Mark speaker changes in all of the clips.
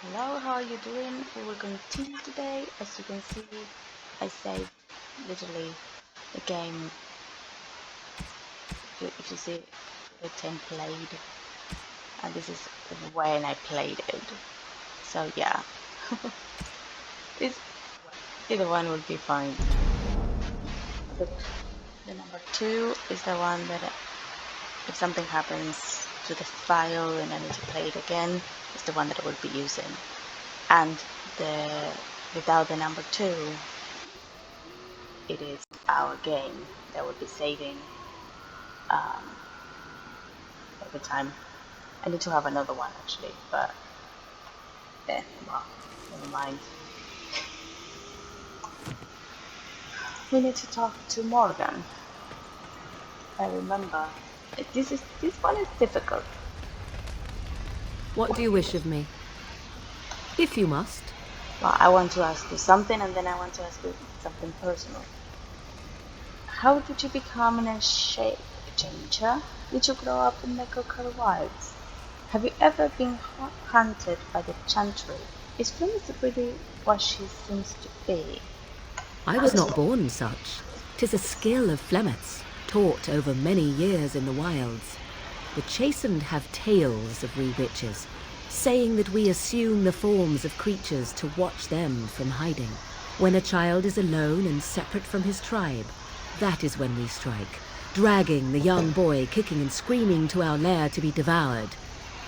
Speaker 1: Hello, how are you doing? We will continue today. As you can see, I saved literally the game. If you see the 10 played, and this is when I played it. So yeah, this either one will be fine. But the number two is the one that if something happens to the file and I need to play it again, it's the one that I will be using. And the without the number two, it is our game that will be saving um, every time. I need to have another one actually, but well, never mind. We need to talk to Morgan. I remember. This one is difficult.
Speaker 2: What do you wish of me? If you must.
Speaker 1: Well, I want to ask you something, and then I want to ask you something personal. How did you become a shape changer? Did you grow up in the Kokoro Wilds? Have you ever been hunted by the Chantry? Is Flumis really what she seems to be?
Speaker 2: I was not born such. 'Tis a skill of Flemeth's, taught over many years in the wilds. The chastened have tales of we witches, saying that we assume the forms of creatures to watch them from hiding. When a child is alone and separate from his tribe, that is when we strike, dragging the young boy kicking and screaming to our lair to be devoured.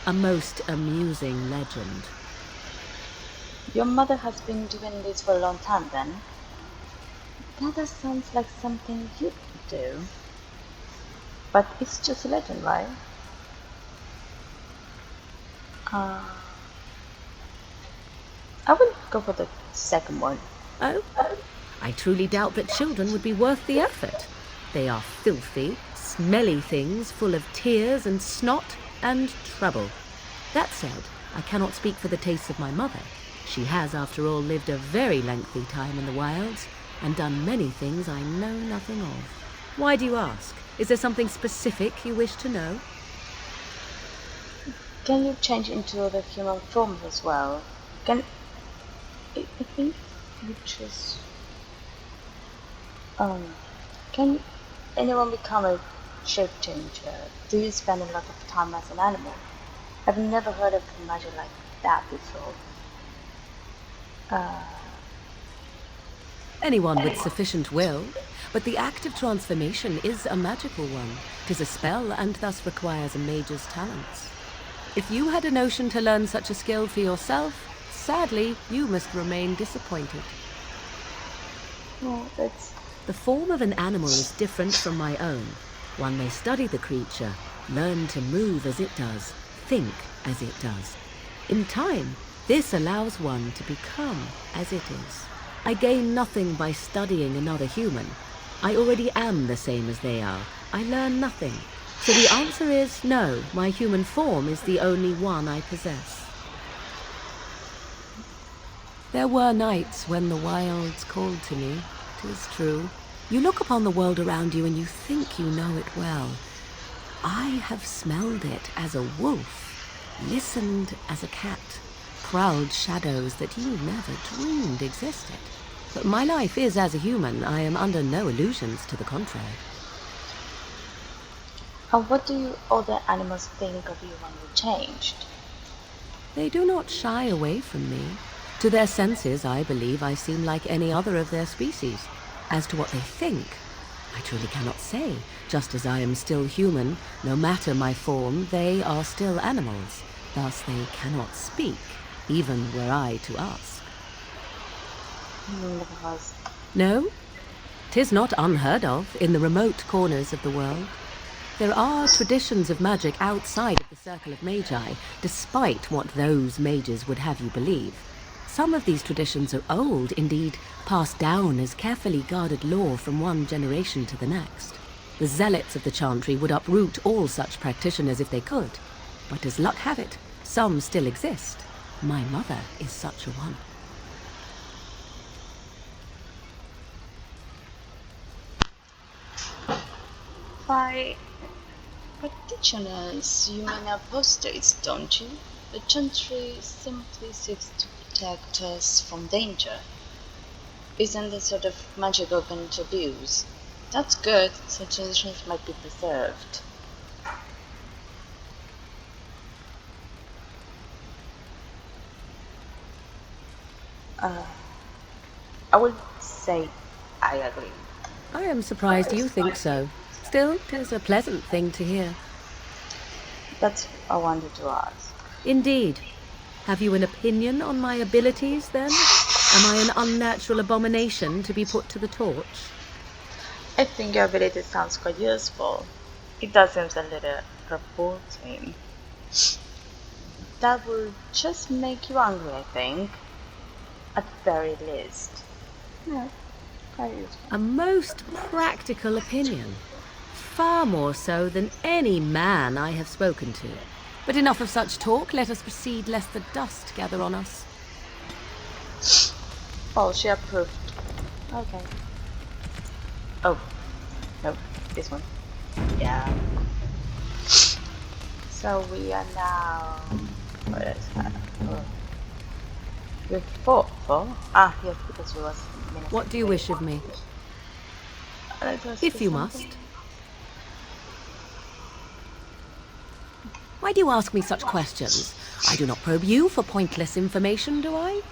Speaker 2: A most amusing legend.
Speaker 1: Your mother has been doing this for a long time then? That sounds like something you'd do. But it's just a legend, right? Uh, I would go for the second one.
Speaker 2: Oh? I truly doubt that children would be worth the effort. They are filthy, smelly things full of tears and snot and trouble. That said, I cannot speak for the tastes of my mother. She has, after all, lived a very lengthy time in the wilds and done many things I know nothing of. Why do you ask? Is there something specific you wish to know?
Speaker 1: Can you change into other human forms as well? I think you just can anyone become a shape changer? Do you spend a lot of time as an animal? I've never heard of magic like that before.
Speaker 2: Anyone with sufficient will, but the act of transformation is a magical one. 'Tis a spell and thus requires a mage's talents. If you had a notion to learn such a skill for yourself, sadly, you must remain disappointed.
Speaker 1: Oh, that's
Speaker 2: The form of an animal is different from my own. One may study the creature, learn to move as it does, think as it does. In time, this allows one to become as it is. I gain nothing by studying another human. I already am the same as they are. I learn nothing. So the answer is no, my human form is the only one I possess. There were nights when the wilds called to me, 'tis true. You look upon the world around you and you think you know it well. I have smelled it as a wolf, listened as a cat, proud shadows that you never dreamed existed. But my life is as a human. I am under no illusions to the contrary.
Speaker 1: what do you other animals think of you when you changed?
Speaker 2: They do not shy away from me. To their senses, I believe I seem like any other of their species. As to what they think, I truly cannot say. Just as I am still human, no matter my form, they are still animals. Thus they cannot speak, even were I to ask.
Speaker 1: Because
Speaker 2: No, 'tis not unheard of in the remote corners of the world. There are traditions of magic outside of the circle of magi, despite what those mages would have you believe. Some of these traditions are old, indeed, passed down as carefully guarded lore from one generation to the next. The zealots of the Chantry would uproot all such practitioners if they could. But as luck have it, some still exist. My mother is such a one.
Speaker 1: by practitioners, you mean apostles, don't you? The Chantry simply seeks to protect us from danger. Isn't the sort of magic open to abuse? That's good, so traditions might be preserved. Uh, I would say I agree.
Speaker 2: I am surprised you think so. Still, 'tis a pleasant thing to hear.
Speaker 1: That's what I wanted to ask.
Speaker 2: Indeed. Have you an opinion on my abilities, then? Am I an unnatural abomination to be put to the torch?
Speaker 1: I think your ability sounds quite useful. It does seem a little revolting. That would just make you angry, I think. At the very least. Yeah, quite useful.
Speaker 2: A most practical opinion. Far more so than any man I have spoken to. But enough of such talk, let us proceed lest the dust gather on us.
Speaker 1: Oh, she approved. Okay. Oh, no, this one. Yeah. So we are now. What is that? Oh. You fought for? Ah, yes, because she was.
Speaker 2: What do you wish of me? If you must. Why do you ask me such questions? I do not probe you for pointless information, do I?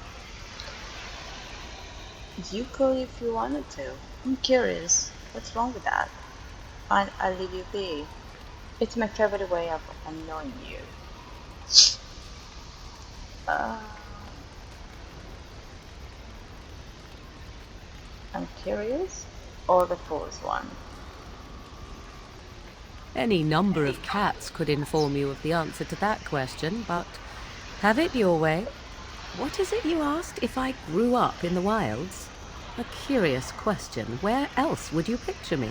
Speaker 1: You could if you wanted to. I'm curious. What's wrong with that? Fine, I'll leave you be. It's my favorite way of annoying you. I'm curious, or the fourth one?
Speaker 2: Any number of cats could inform you of the answer to that question, but have it your way. What is it you asked? If I grew up in the wilds? A curious question. Where else would you picture me?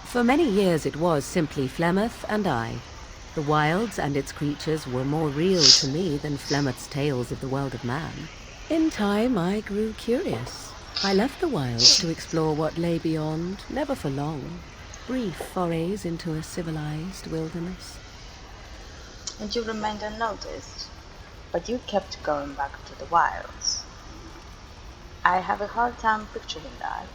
Speaker 2: For many years it was simply Flemeth and I. The wilds and its creatures were more real to me than Flemeth's tales of the world of man. In time I grew curious. I left the wilds to explore what lay beyond, never for long. Brief forays into a civilized wilderness.
Speaker 1: And you remained unnoticed, but you kept going back to the wilds. I have a hard time picturing that.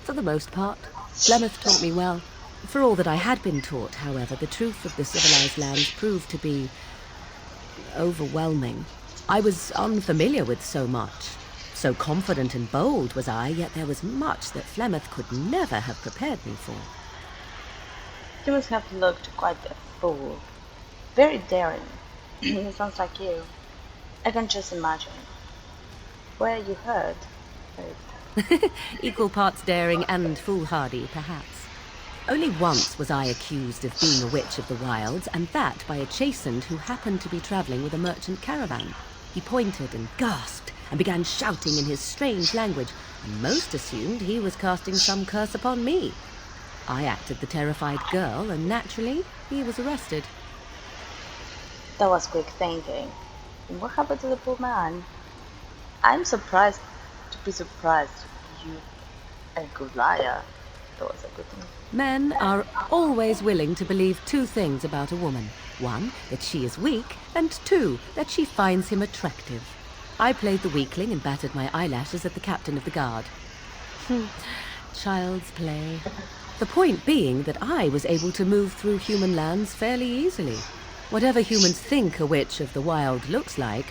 Speaker 2: For the most part, Flemeth taught me well. For all that I had been taught, however, the truth of the civilized lands proved to be overwhelming. I was unfamiliar with so much. So confident and bold was I, yet there was much that Flemeth could never have prepared me for.
Speaker 1: You must have looked quite a fool. Very daring. It sounds like you. I can just imagine. Where you heard?
Speaker 2: Equal parts daring and foolhardy, perhaps. Only once was I accused of being a witch of the wilds, and that by a chastened who happened to be travelling with a merchant caravan. He pointed and gasped, and began shouting in his strange language, and most assumed he was casting some curse upon me. I acted the terrified girl, and naturally, he was arrested.
Speaker 1: That was quick thinking. And what happened to the poor man? I'm surprised to be surprised. You a good liar. That was a good thing.
Speaker 2: Men are always willing to believe two things about a woman. One, that she is weak, and two, that she finds him attractive. I played the weakling and battered my eyelashes at the captain of the guard. Child's play. The point being that I was able to move through human lands fairly easily. Whatever humans think a witch of the wild looks like,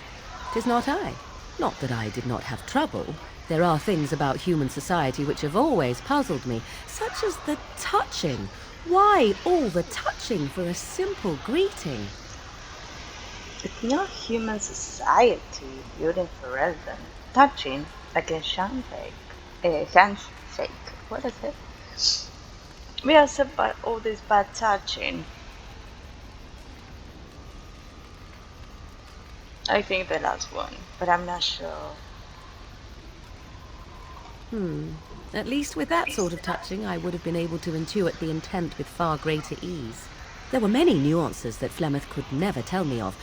Speaker 2: 'tis not I. Not that I did not have trouble. There are things about human society which have always puzzled me, such as the touching. Why all the touching for a simple greeting?
Speaker 1: It's not human society built for reason. Touching like a handshake. A handshake. What is it? We are set by all this bad touching. I think the last one, but I'm not sure.
Speaker 2: At least with that sort of touching, I would have been able to intuit the intent with far greater ease. There were many nuances that Flemeth could never tell me of.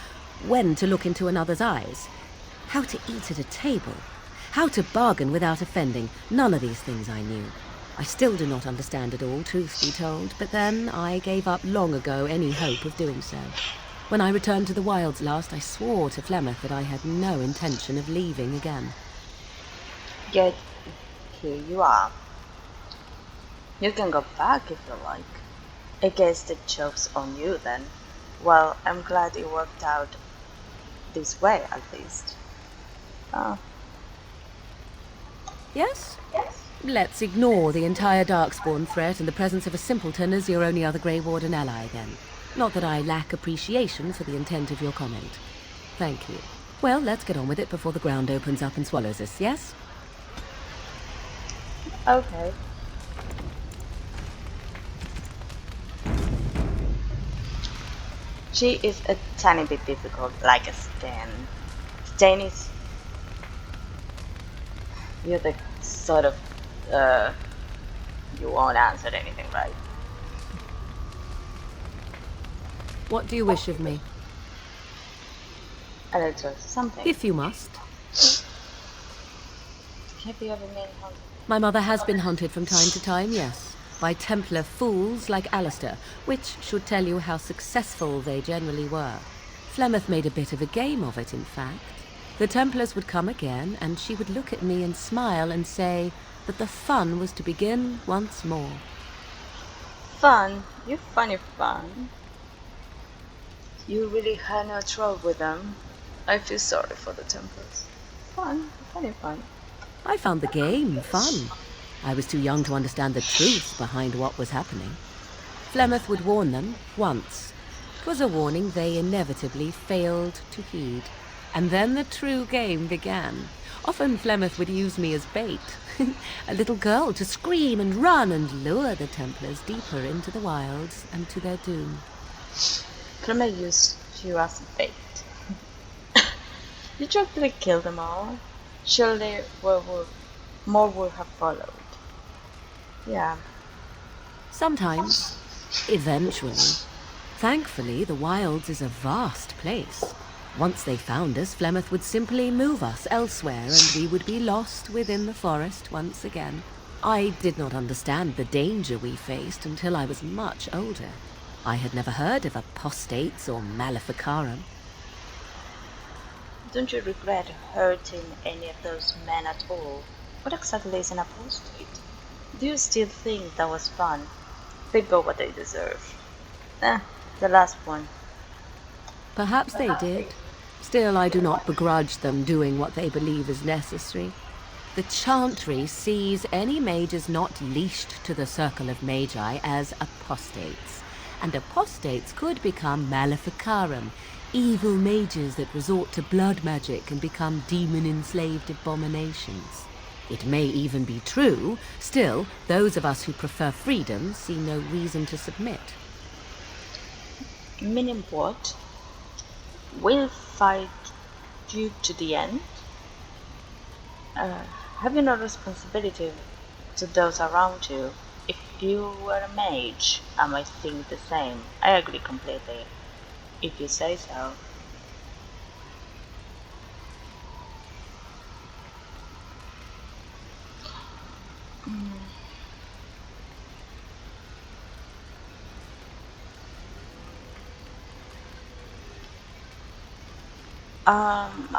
Speaker 2: When to look into another's eyes, how to eat at a table, how to bargain without offending. None of these things I knew. I still do not understand it all, truth be told, but then I gave up long ago any hope of doing so. When I returned to the wilds last, I swore to Flemeth that I had no intention of leaving again.
Speaker 1: Yet, here you are. You can go back if you like. I guess the joke's on you then. Well, I'm glad it worked out this way, at least.
Speaker 2: Yes?
Speaker 1: Yes.
Speaker 2: Let's ignore the entire Darkspawn threat and the presence of a simpleton as your only other Grey Warden ally, then. Not that I lack appreciation for the intent of your comment. Thank you. Well, let's get on with it before the ground opens up and swallows us, yes?
Speaker 1: Okay. She is a tiny bit difficult, like a Stan. Stan is... You're the sort of... You won't answer anything, right?
Speaker 2: What do you wish of me?
Speaker 1: A little something.
Speaker 2: If you must.
Speaker 1: Have you ever been hunted?
Speaker 2: My mother has been hunted from time to time, yes, by Templar fools like Alistair, which should tell you how successful they generally were. Flemeth made a bit of a game of it, in fact. The Templars would come again, and she would look at me and smile and say that the fun was to begin once more.
Speaker 1: Fun? You funny fun. You really had no trouble with them. I feel sorry for the Templars. Fun, funny fun.
Speaker 2: I found the game fun. I was too young to understand the truth behind what was happening. Flemeth would warn them once. 'Twas a warning they inevitably failed to heed. And then the true game began. Often Flemeth would use me as bait. A little girl to scream and run and lure the Templars deeper into the wilds and to their doom.
Speaker 1: Flemeth used you as bait. You tried to kill them all. Surely more would have followed. Yeah.
Speaker 2: Sometimes. Eventually. Thankfully, the wilds is a vast place. Once they found us, Flemeth would simply move us elsewhere and we would be lost within the forest once again. I did not understand the danger we faced until I was much older. I had never heard of apostates or maleficarum.
Speaker 1: Don't you regret hurting any of those men at all? What exactly is an apostate? Do you still think that was fun? They got what they deserve. The last one.
Speaker 2: Perhaps they did. Still, I do not begrudge them doing what they believe is necessary. The Chantry sees any mages not leashed to the Circle of Magi as apostates. And apostates could become maleficarum, evil mages that resort to blood magic and become demon-enslaved abominations. It may even be true. Still, those of us who prefer freedom see no reason to submit.
Speaker 1: Meaning what? We'll fight you to the end? Have you no responsibility to those around you? If you were a mage, I might think the same. I agree completely. If you say so.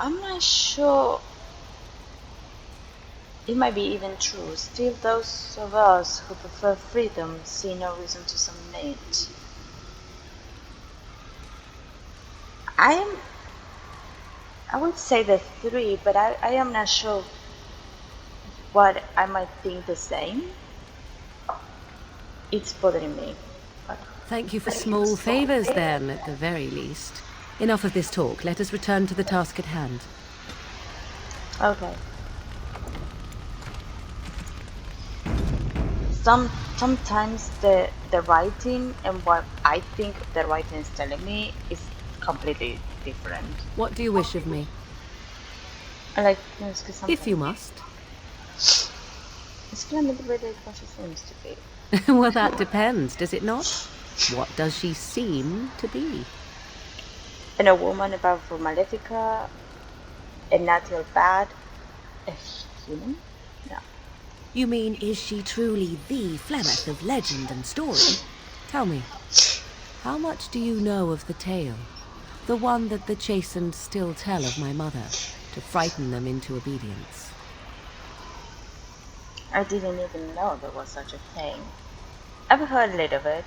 Speaker 1: I'm not sure. It might be even true. Still, those of us who prefer freedom see no reason to submit. I would say the three, but I am not sure what I might think the same. It's bothering me. But
Speaker 2: Thank you for small favors, then, at the very least. Enough of this talk. Let us return to the task at hand.
Speaker 1: okay. Sometimes the writing and what I think the writing is telling me is completely different.
Speaker 2: What do you wish of me?
Speaker 1: I like to ask you something.
Speaker 2: If you must.
Speaker 1: Is Flemeth really what she seems to be?
Speaker 2: Well, that depends, does it not? What does she seem to be?
Speaker 1: And a woman about for Malefica, a natural bad, a human? No.
Speaker 2: You mean, is she truly the Flemeth of legend and story? Tell me, how much do you know of the tale? The one that the chastened still tell of my mother, to frighten them into obedience.
Speaker 1: I didn't even know there was such a thing. I've heard a little bit.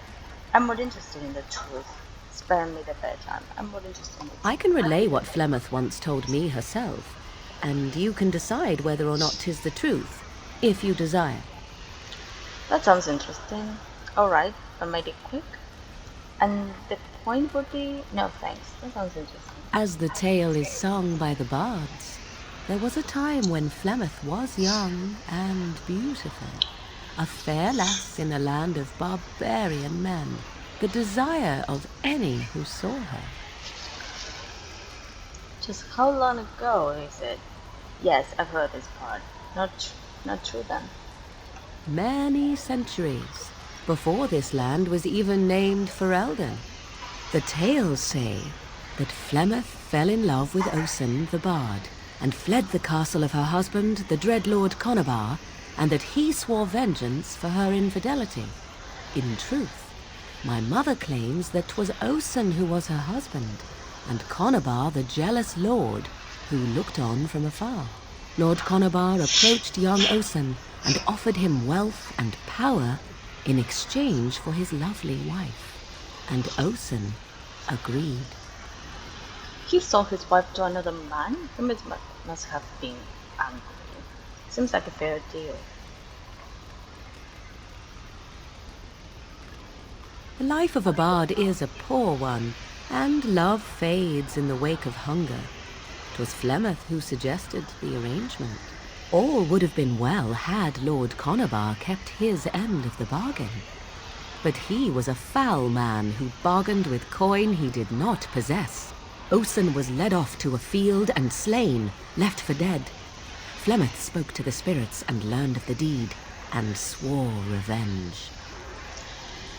Speaker 1: I'm more interested in the truth. Spare me the bedtime. I'm more interested in the truth.
Speaker 2: I can relay what Flemeth once told me herself, and you can decide whether or not 'tis the truth, if you desire.
Speaker 1: That sounds interesting. Alright, but made it quick. And the point would be... No thanks, that sounds interesting.
Speaker 2: As the tale is sung by the bards, there was a time when Flemeth was young and beautiful, a fair lass in a land of barbarian men, the desire of any who saw her.
Speaker 1: Just how long ago is it? Yes, I've heard this part. Not true then.
Speaker 2: Many centuries before this land was even named Ferelden. The tales say that Flemeth fell in love with Osen the bard and fled the castle of her husband, the dread Lord Conabar, and that he swore vengeance for her infidelity. In truth, my mother claims that 'twas Osen who was her husband, and Conabar the jealous lord who looked on from afar. Lord Conabar approached young Osen and offered him wealth and power in exchange for his lovely wife, and Osen agreed.
Speaker 1: He sold his wife to another man? He must have been angry. Seems like a fair deal.
Speaker 2: The life of a bard is a poor one, and love fades in the wake of hunger. 'Twas Flemeth who suggested the arrangement. All would have been well had Lord Conabar kept his end of the bargain. But he was a foul man who bargained with coin he did not possess. Osen was led off to a field and slain, left for dead. Flemeth spoke to the spirits and learned of the deed, and swore revenge.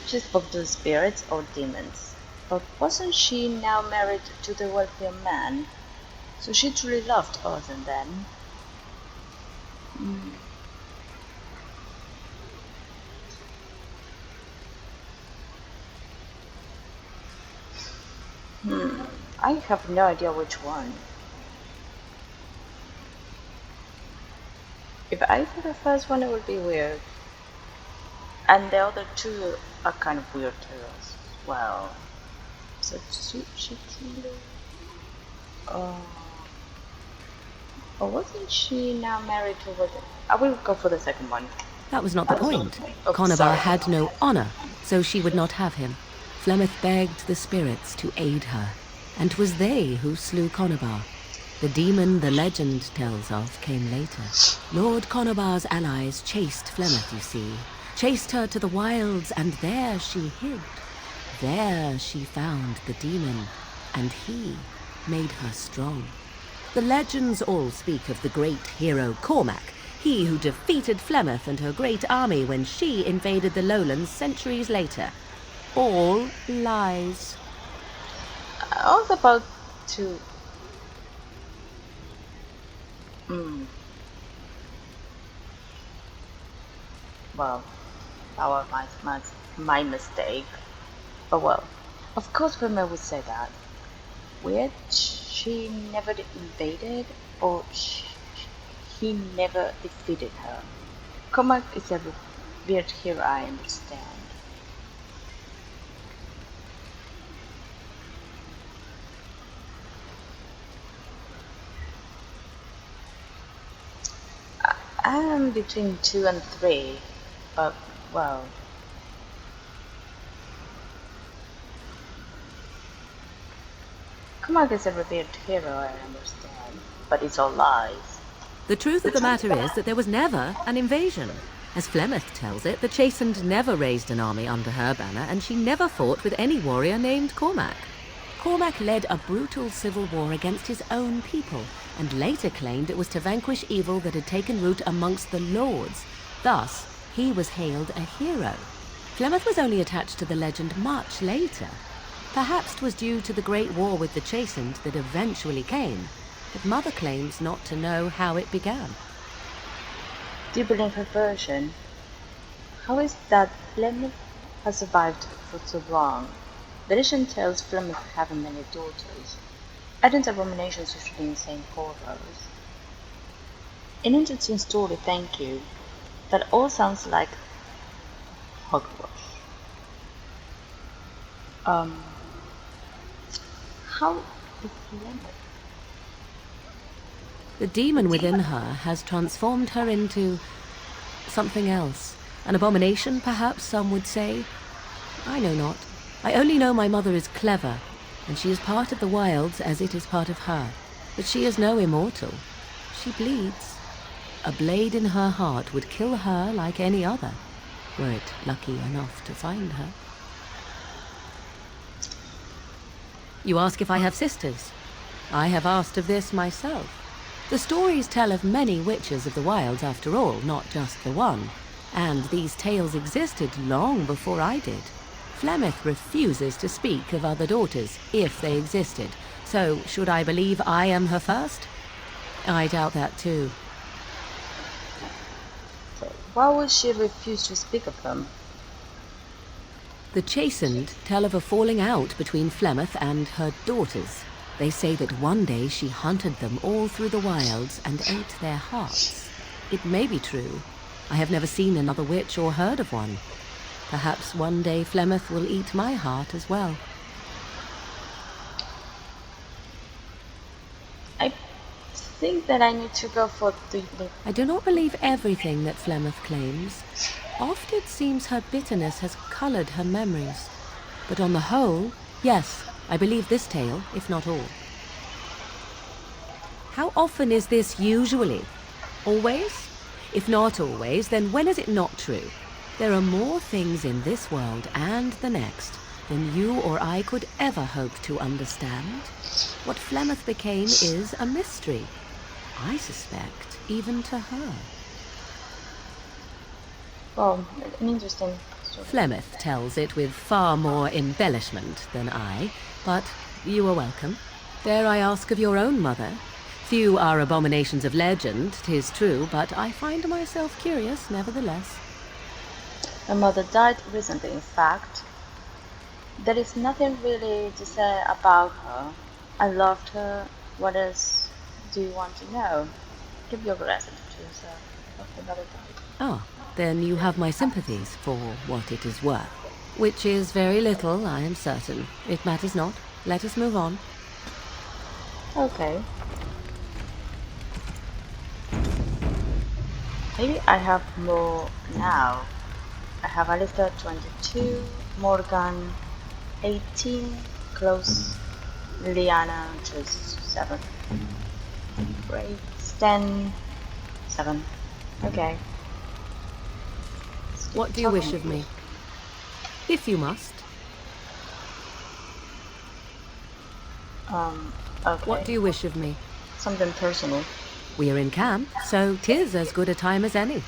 Speaker 1: She spoke to the spirits or demons. But wasn't she now married to the wealthier man? So she truly loved Osen then? I have no idea which one. If I do the first one, it would be weird. And the other two are kind of weird too as well. So she truly... or wasn't she now married to what? I will go for the second one.
Speaker 2: That was not the point.
Speaker 1: Oh,
Speaker 2: Conabar
Speaker 1: sorry.
Speaker 2: had no honor, so she would not have him. Flemeth begged the spirits to aid her, and 'twas they who slew Conabar. The demon the legend tells of came later. Lord Conabar's allies chased Flemeth, you see. Chased her to the wilds, and there she hid. There she found the demon, and he made her strong. The legends all speak of the great hero Cormac, he who defeated Flemeth and her great army when she invaded the lowlands centuries later. All lies.
Speaker 1: I was about to... Well, that was my mistake. But well, of course Vermeer would say that. Weird, she never invaded, or he never defeated her. Cormac is a weird hero, I understand. I am between 2 and 3, but well. Cormac is a revered hero, I understand, but it's all lies.
Speaker 2: The truth of the matter is that there was never an invasion. As Flemeth tells it, the Chastened never raised an army under her banner, and she never fought with any warrior named Cormac. Cormac led a brutal civil war against his own people, and later claimed it was to vanquish evil that had taken root amongst the lords. Thus, he was hailed a hero. Flemeth was only attached to the legend much later. Perhaps 'twas due to the great war with the Chastened that eventually came, but Mother claims not to know how it began.
Speaker 1: Do you believe her version? How is that Flemeth has survived for so long? The legend tells Flemeth having many daughters. Adding abominations usually insane horrors. An interesting story, thank you. That all sounds like hogwash. Um, how is Flemeth?
Speaker 2: The demon within her has transformed her into something else. An abomination, perhaps some would say. I know not. I only know my mother is clever, and she is part of the wilds as it is part of her. But she is no immortal. She bleeds. A blade in her heart would kill her like any other, were it lucky enough to find her. You ask if I have sisters. I have asked of this myself. The stories tell of many witches of the wilds after all, not just the one. And these tales existed long before I did. Flemeth refuses to speak of other daughters, if they existed. So, should I believe I am her first? I doubt that too.
Speaker 1: So why would she refuse to speak of them?
Speaker 2: The Chastened tell of a falling out between Flemeth and her daughters. They say that one day she hunted them all through the wilds and ate their hearts. It may be true. I have never seen another witch or heard of one. Perhaps one day Flemeth will eat my heart as well.
Speaker 1: I think that I need to go for the
Speaker 2: I do not believe everything that Flemeth claims. Oft it seems her bitterness has coloured her memories. But on the whole, yes, I believe this tale, if not all. How often is this usually? Always? If not always, then when is it not true? There are more things in this world and the next than you or I could ever hope to understand. What Flemeth became is a mystery. I suspect, even to her.
Speaker 1: well, an interesting story.
Speaker 2: Flemeth tells it with far more embellishment than I, but you are welcome. Dare I ask of your own mother? Few are abominations of legend, 'tis true, but I find myself curious nevertheless.
Speaker 1: My mother died recently, in fact. There is nothing really to say about her. I loved her. What else do you want to know? Give your blessing to yourself. Her mother died.
Speaker 2: Ah, then you have my sympathies for what it is worth. Which is very little, I am certain. It matters not. Let us move on.
Speaker 1: Okay. Maybe I have more now. I have Alistair 22, Morgan 18, Close, Liliana just 7, Great, 10, 7. Okay.
Speaker 2: What do you wish of me? If you must.
Speaker 1: Okay.
Speaker 2: What do you wish of me?
Speaker 1: Something personal.
Speaker 2: We are in camp, so 'tis as good a time as any.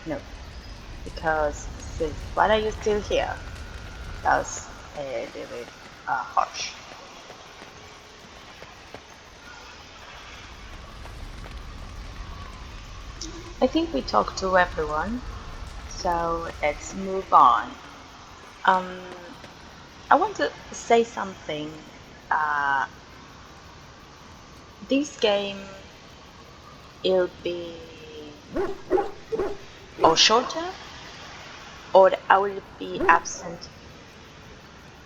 Speaker 1: No. Because since why are you still here? That's a little bit harsh. I think we talked to everyone, so let's move on. Um, I want to say something. This game, it'll be or shorter, or I will be absent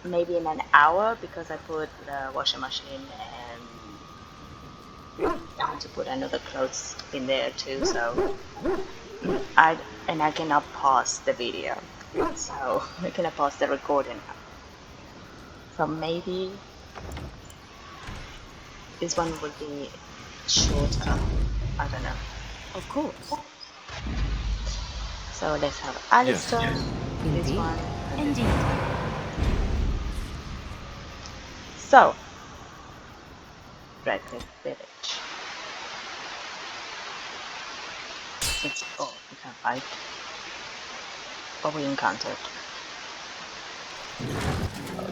Speaker 1: maybe in an hour because I put the washing machine and I want to put another clothes in there too. So I cannot pause the video, so I cannot pause the recording. So maybe this one will be shorter. I don't know.
Speaker 2: Of course.
Speaker 1: So let's have Alistair, this
Speaker 2: Indeed.
Speaker 1: one.
Speaker 3: Indeed.
Speaker 1: So, Redcliffe Village. Oh, we can fight. What we encountered.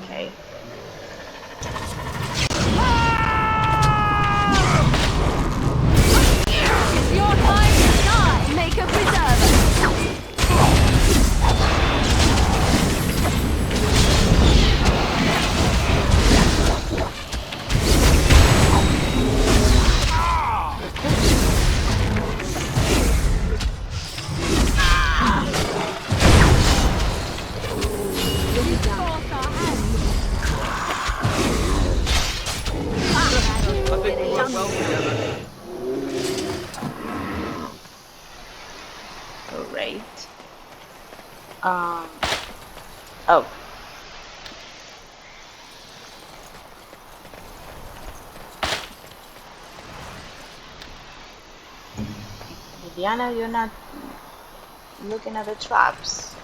Speaker 1: Okay. Diana, you're not looking at the traps.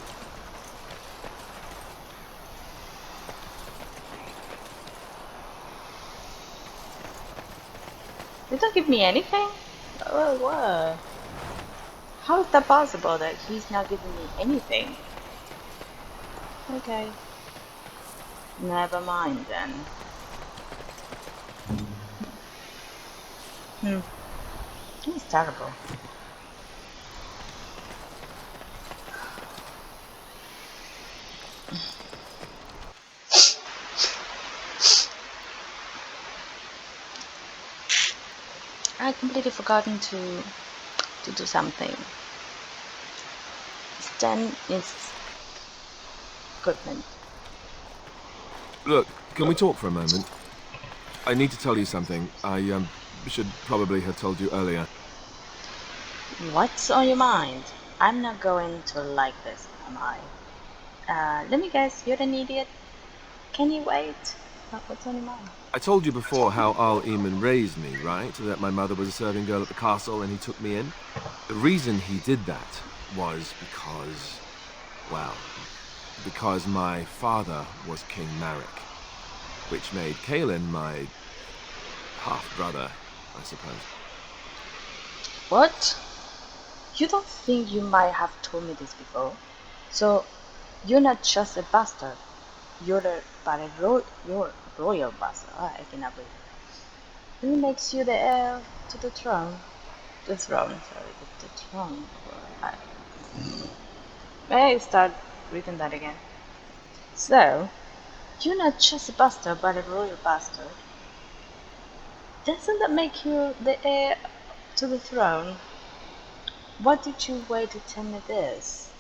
Speaker 1: You don't give me anything? What? How is that possible that he's not giving me anything? Okay. Never mind then. He's terrible. I completely forgotten to do something. Stan is equipment.
Speaker 3: Look, can we talk for a moment? I need to tell you something. I should probably have told you earlier.
Speaker 1: What's on your mind? I'm not going to like this, am I? Let me guess, you're an idiot? Can you wait? What's on your mind?
Speaker 3: I told you before how Al Eamon raised me, right? That my mother was a serving girl at the castle and he took me in. The reason he did that was because, well, because my father was King Marek, which made Kaelin my half-brother, I suppose.
Speaker 1: What? You don't think you might have told me this before? So, you're not just a bastard. You're you're a royal bastard. I cannot believe it. Who makes you the heir to the throne? The throne, sorry, the throne. I, may I start reading that again? So, you're not just a bastard, but a royal bastard. Doesn't that make you the heir to the throne? What did you wait to tell me this?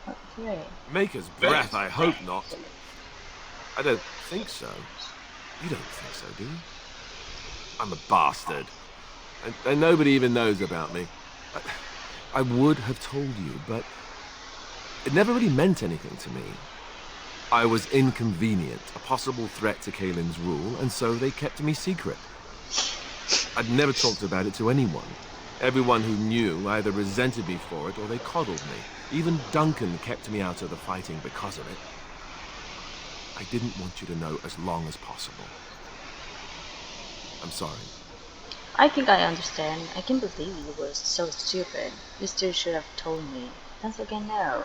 Speaker 1: Okay.
Speaker 3: Maker's breath, I hope not. I don't think so. You don't think so, do you? I'm a bastard. And nobody even knows about me. I would have told you, but it never really meant anything to me. I was inconvenient, a possible threat to Kaelin's rule, and so they kept me secret. I'd never talked about it to anyone. Everyone who knew either resented me for it or they coddled me. Even Duncan kept me out of the fighting because of it. I didn't want you to know as long as possible. I'm sorry.
Speaker 1: I think I understand. I can't believe you were so stupid. You still should have told me. That's okay now.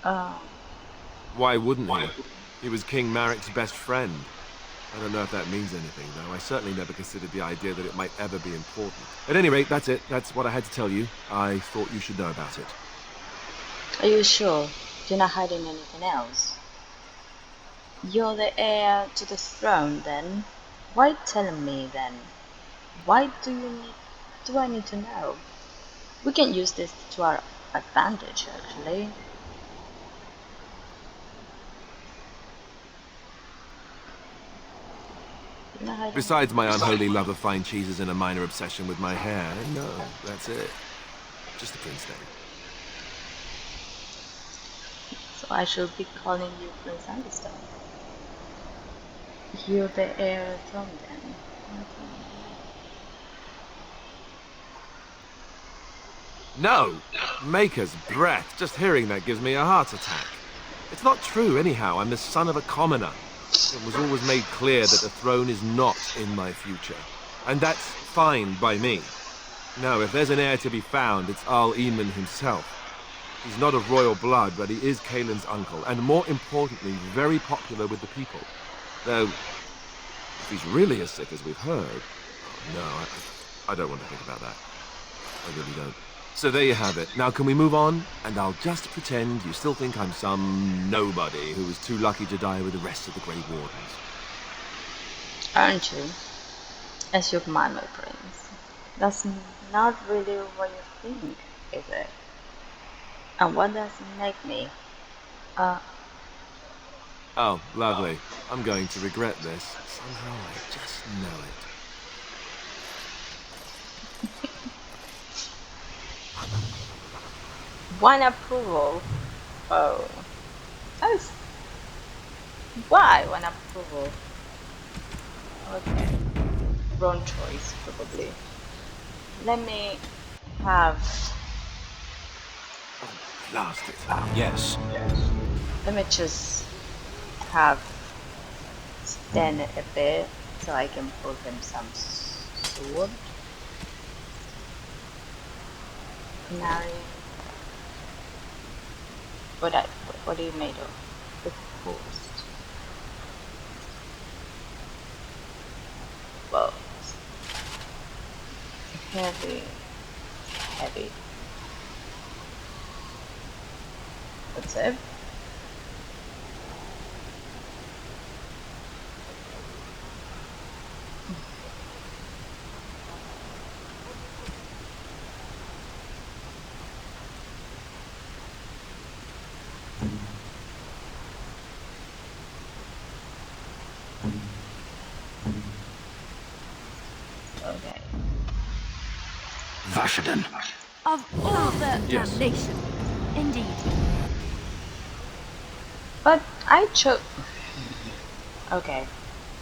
Speaker 1: Oh.
Speaker 3: Why wouldn't he? He was King Marek's best friend. I don't know if that means anything, though. I certainly never considered the idea that it might ever be important. At any rate, that's it. That's what I had to tell you. I thought you should know about it.
Speaker 1: Are you sure? You're not hiding anything else? You're the heir to the throne, then? Why tell me, then? Why do I need to know? We can use this to our advantage, actually. You're not hiding.
Speaker 3: Besides my unholy love of fine cheeses and a minor obsession with my hair, no, that's it. Just a prince name.
Speaker 1: So I should be calling you Prince Anderson. You're the heir throne, then.
Speaker 3: No! Maker's breath. Just hearing that gives me a heart attack. It's not true, anyhow. I'm the son of a commoner. It was always made clear that the throne is not in my future. And that's fine by me. No, if there's an heir to be found, it's Al Eamon himself. He's not of royal blood, but he is Kaelin's uncle, and more importantly, very popular with the people. Though, if he's really as sick as we've heard... No, I don't want to think about that. I really don't. So there you have it. Now can we move on? And I'll just pretend you still think I'm some nobody who was too lucky to die with the rest of the Grey Wardens.
Speaker 1: Aren't you? As your minor prince. That's not really what you think, is it? And what does it make me?
Speaker 3: Oh, lovely. I'm going to regret this. Somehow I just know it.
Speaker 1: One approval. Oh. That's... Why one approval? Okay. Wrong choice, probably. Let me have.
Speaker 3: Blast it.
Speaker 4: Yes.
Speaker 1: Let me just have Sten a bit so I can pull him some sword. Canary. What are you made of? The forest. Well, heavy. Heavy. That's it. Okay.
Speaker 4: Vashaden.
Speaker 5: Of all the
Speaker 4: Yes.
Speaker 5: damnation. Indeed.
Speaker 1: But I chose. Okay.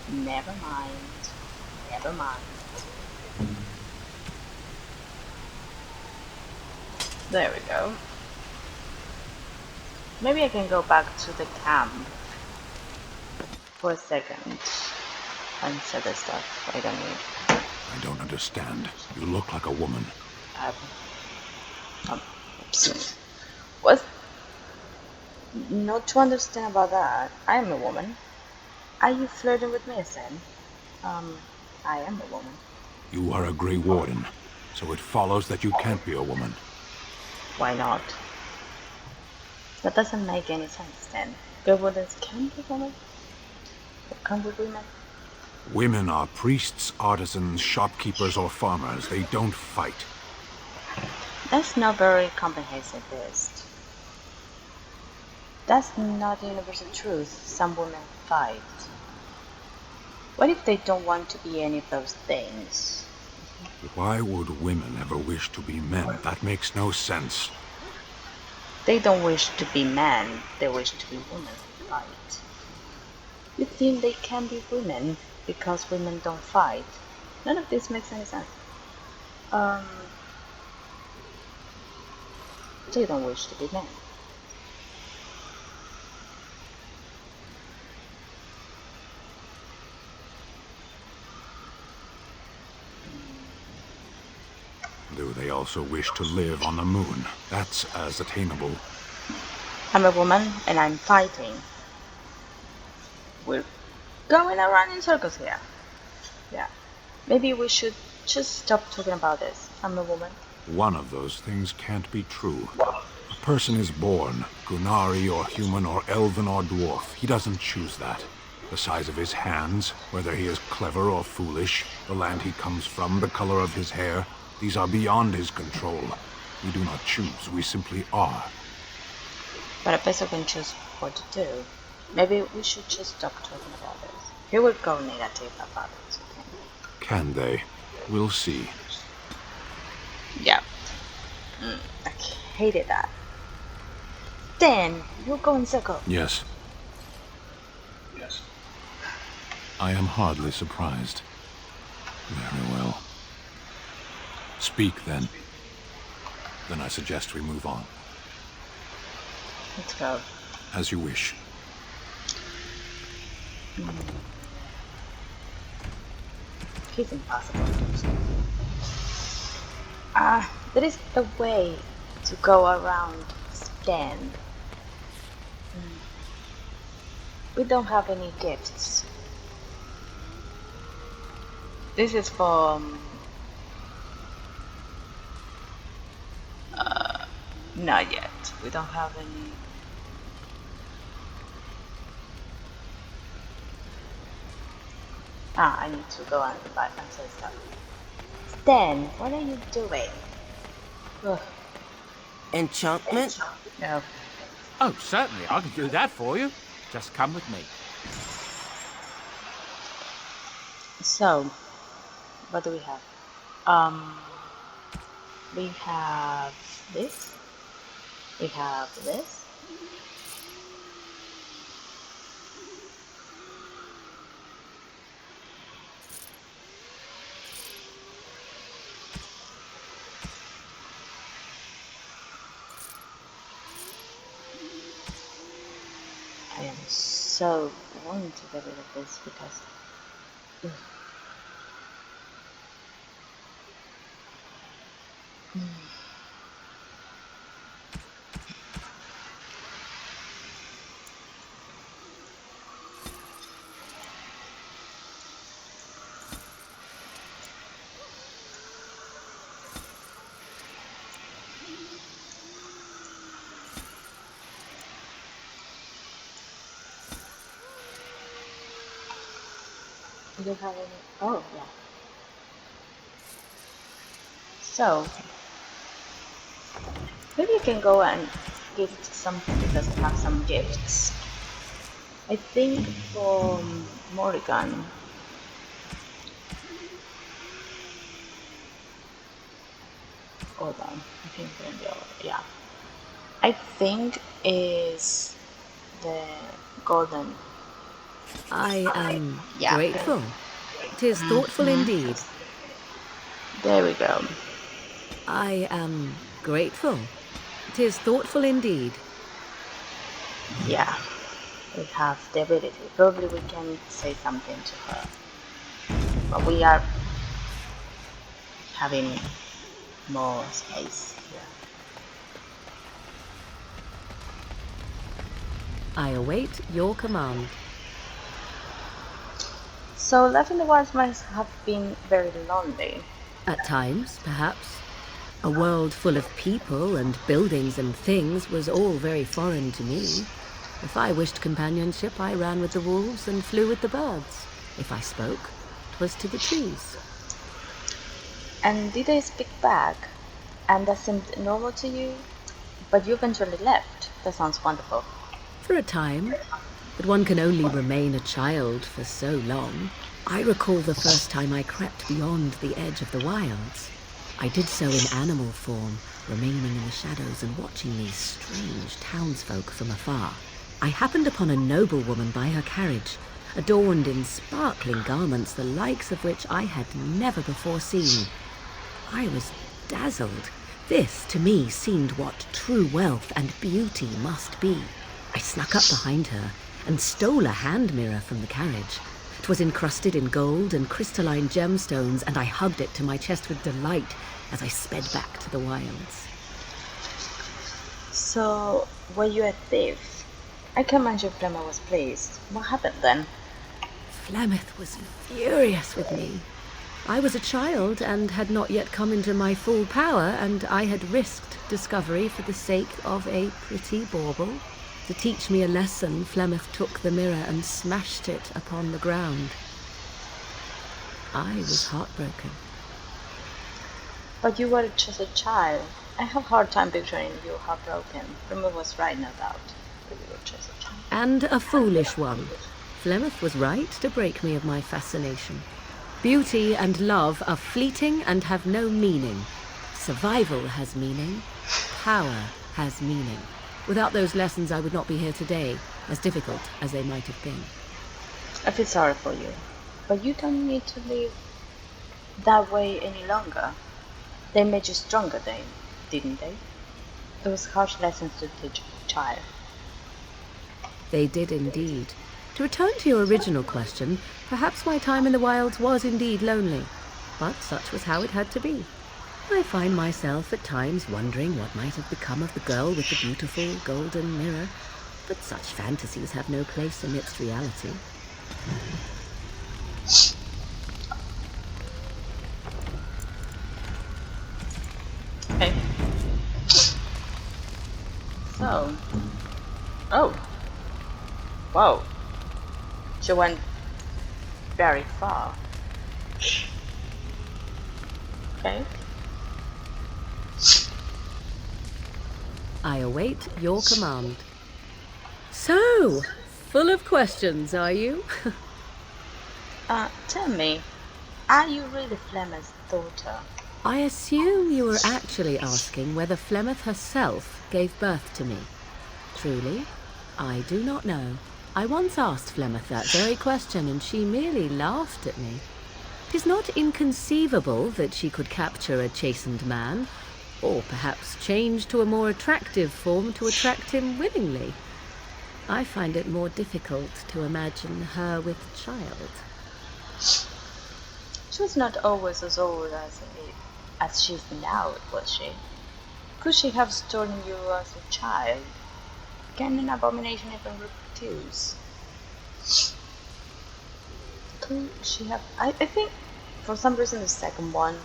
Speaker 1: Never mind. Never mind. There we go. Maybe I can go back to the camp for a second and set the stuff I don't need.
Speaker 4: I don't understand. You look like a woman.
Speaker 1: Oops. What? Not to understand about that. I am a woman. Are you flirting with me, Sam? I am a woman.
Speaker 4: You are a Grey Warden, so it follows that you can't be a woman.
Speaker 1: Why not? That doesn't make any sense then. Grey Wardens can be women? Or can be women?
Speaker 4: Women are priests, artisans, shopkeepers, or farmers. They don't fight.
Speaker 1: That's not very comprehensive list. That's not universal truth. Some women fight. What if they don't want to be any of those things?
Speaker 4: Why would women ever wish to be men? That makes no sense.
Speaker 1: They don't wish to be men, they wish to be women who fight. You think they can be women because women don't fight? None of this makes any sense. They don't wish to be men.
Speaker 4: Do they also wish to live on the moon? That's as attainable.
Speaker 1: I'm a woman and I'm fighting. We're going around in circles here. Yeah. Maybe we should just stop talking about this. I'm a woman.
Speaker 4: One of those things can't be true. A person is born, Gunari or human or elven or dwarf. He doesn't choose that. The size of his hands, whether he is clever or foolish, the land he comes from, the color of his hair, these are beyond his control. We do not choose, we simply are.
Speaker 1: But a person can choose what to do. Maybe we should just stop talking about this. He will go negative about it. Okay?
Speaker 4: Can they? We'll see.
Speaker 1: Yeah. I hated that. Then you'll go in circle.
Speaker 4: Yes. I am hardly surprised. Very well. Speak, then. Then I suggest we move on.
Speaker 1: Let's go.
Speaker 4: As you wish.
Speaker 1: It's impossible. There is a way to go around Sten. We don't have any gifts. This is for not yet. We don't have any. I need to go and buy and say stuff. Sten, what are you doing? Ugh,
Speaker 6: Enchantment?
Speaker 1: no.
Speaker 7: Oh, certainly, I can do that for you. Just come with me.
Speaker 1: So, what do we have? We have this. We have this. so want to get rid of this because ugh. You don't have any. Oh, yeah. So, maybe you can go and give it to something because I have some gifts. I think for Morrigan, hold on, I think we're in the order. Yeah. I think is the golden.
Speaker 2: I am
Speaker 1: Yeah.
Speaker 2: grateful. 'Tis thoughtful indeed.
Speaker 1: There we go.
Speaker 2: I am grateful. 'Tis thoughtful indeed.
Speaker 1: Yeah. We have the ability. Probably we can say something to her. But we are having more space here.
Speaker 2: I await your command.
Speaker 1: So Life in the Wilds must have been very lonely.
Speaker 2: At times, perhaps. A world full of people and buildings and things was all very foreign to me. If I wished companionship, I ran with the wolves and flew with the birds. If I spoke, 'twas to the trees.
Speaker 1: And did they speak back? And that seemed normal to you? But you eventually left. That sounds wonderful.
Speaker 2: For a time, but one can only remain a child for so long. I recall the first time I crept beyond the edge of the wilds. I did so in animal form, remaining in the shadows and watching these strange townsfolk from afar. I happened upon a noblewoman by her carriage, adorned in sparkling garments the likes of which I had never before seen. I was dazzled. This, to me, seemed what true wealth and beauty must be. I snuck up behind her and stole a hand mirror from the carriage. 'Twas encrusted in gold and crystalline gemstones, and I hugged it to my chest with delight as I sped back to the wilds.
Speaker 1: So, were you a thief? I can imagine Flemeth was pleased. What happened then?
Speaker 2: Flemeth was furious with me. I was a child and had not yet come into my full power, and I had risked discovery for the sake of a pretty bauble. To teach me a lesson, Flemeth took the mirror and smashed it upon the ground. I was heartbroken.
Speaker 1: But you were just a child. I have a hard time picturing you heartbroken. Flemeth was right, no doubt. But you were just a child.
Speaker 2: And a foolish one. Flemeth was right to break me of my fascination. Beauty and love are fleeting and have no meaning. Survival has meaning. Power has meaning. Without those lessons, I would not be here today, as difficult as they might have been.
Speaker 1: I feel sorry for you. But you don't need to live that way any longer. They made you stronger then, didn't they? Those harsh lessons to teach a child.
Speaker 2: They did indeed. To return to your original question, perhaps my time in the wilds was indeed lonely, but such was how it had to be. I find myself at times wondering what might have become of the girl with the beautiful golden mirror, but such fantasies have no place amidst reality.
Speaker 1: Okay. So. Oh. Whoa. She went very far. Okay.
Speaker 2: I await your command. So, full of questions, are you?
Speaker 1: Tell me, are you really Flemeth's daughter?
Speaker 2: I assume you were actually asking whether Flemeth herself gave birth to me. Truly, I do not know. I once asked Flemeth that very question, and she merely laughed at me. 'Tis not inconceivable that she could capture a chastened man, or perhaps change to a more attractive form to attract him willingly. I find it more difficult to imagine her with child.
Speaker 1: She was not always as old as she's now, was she? Could she have stolen you as a child? Can an abomination even reproduce? Could she have? I think for some reason the second one.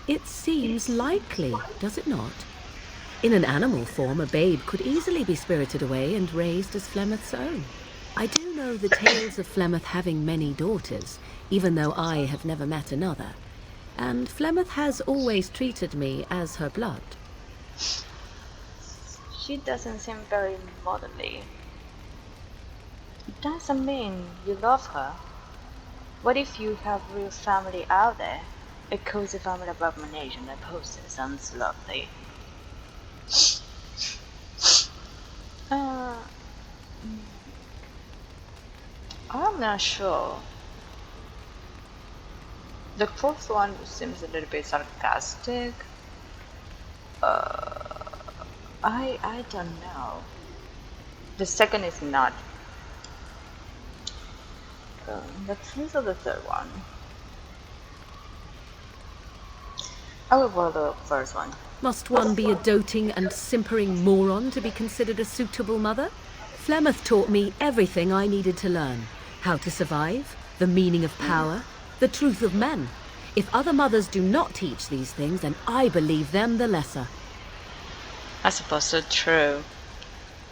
Speaker 2: It seems likely, does it not? In an animal form, a babe could easily be spirited away and raised as Flemeth's own. I do know the tales of Flemeth having many daughters, even though I have never met another. And Flemeth has always treated me as her blood.
Speaker 1: She doesn't seem very motherly. It doesn't mean you love her. What if you have real family out there? A cozy family abomination that poster sounds lovely. I'm not sure. The fourth one seems a little bit sarcastic. I don't know. The second is not. The first or the third one? I will roll the first one.
Speaker 2: Must one be a doting and simpering moron to be considered a suitable mother? Flemeth taught me everything I needed to learn. How to survive, the meaning of power, the truth of men. If other mothers do not teach these things, then I believe them the lesser.
Speaker 1: I suppose so true.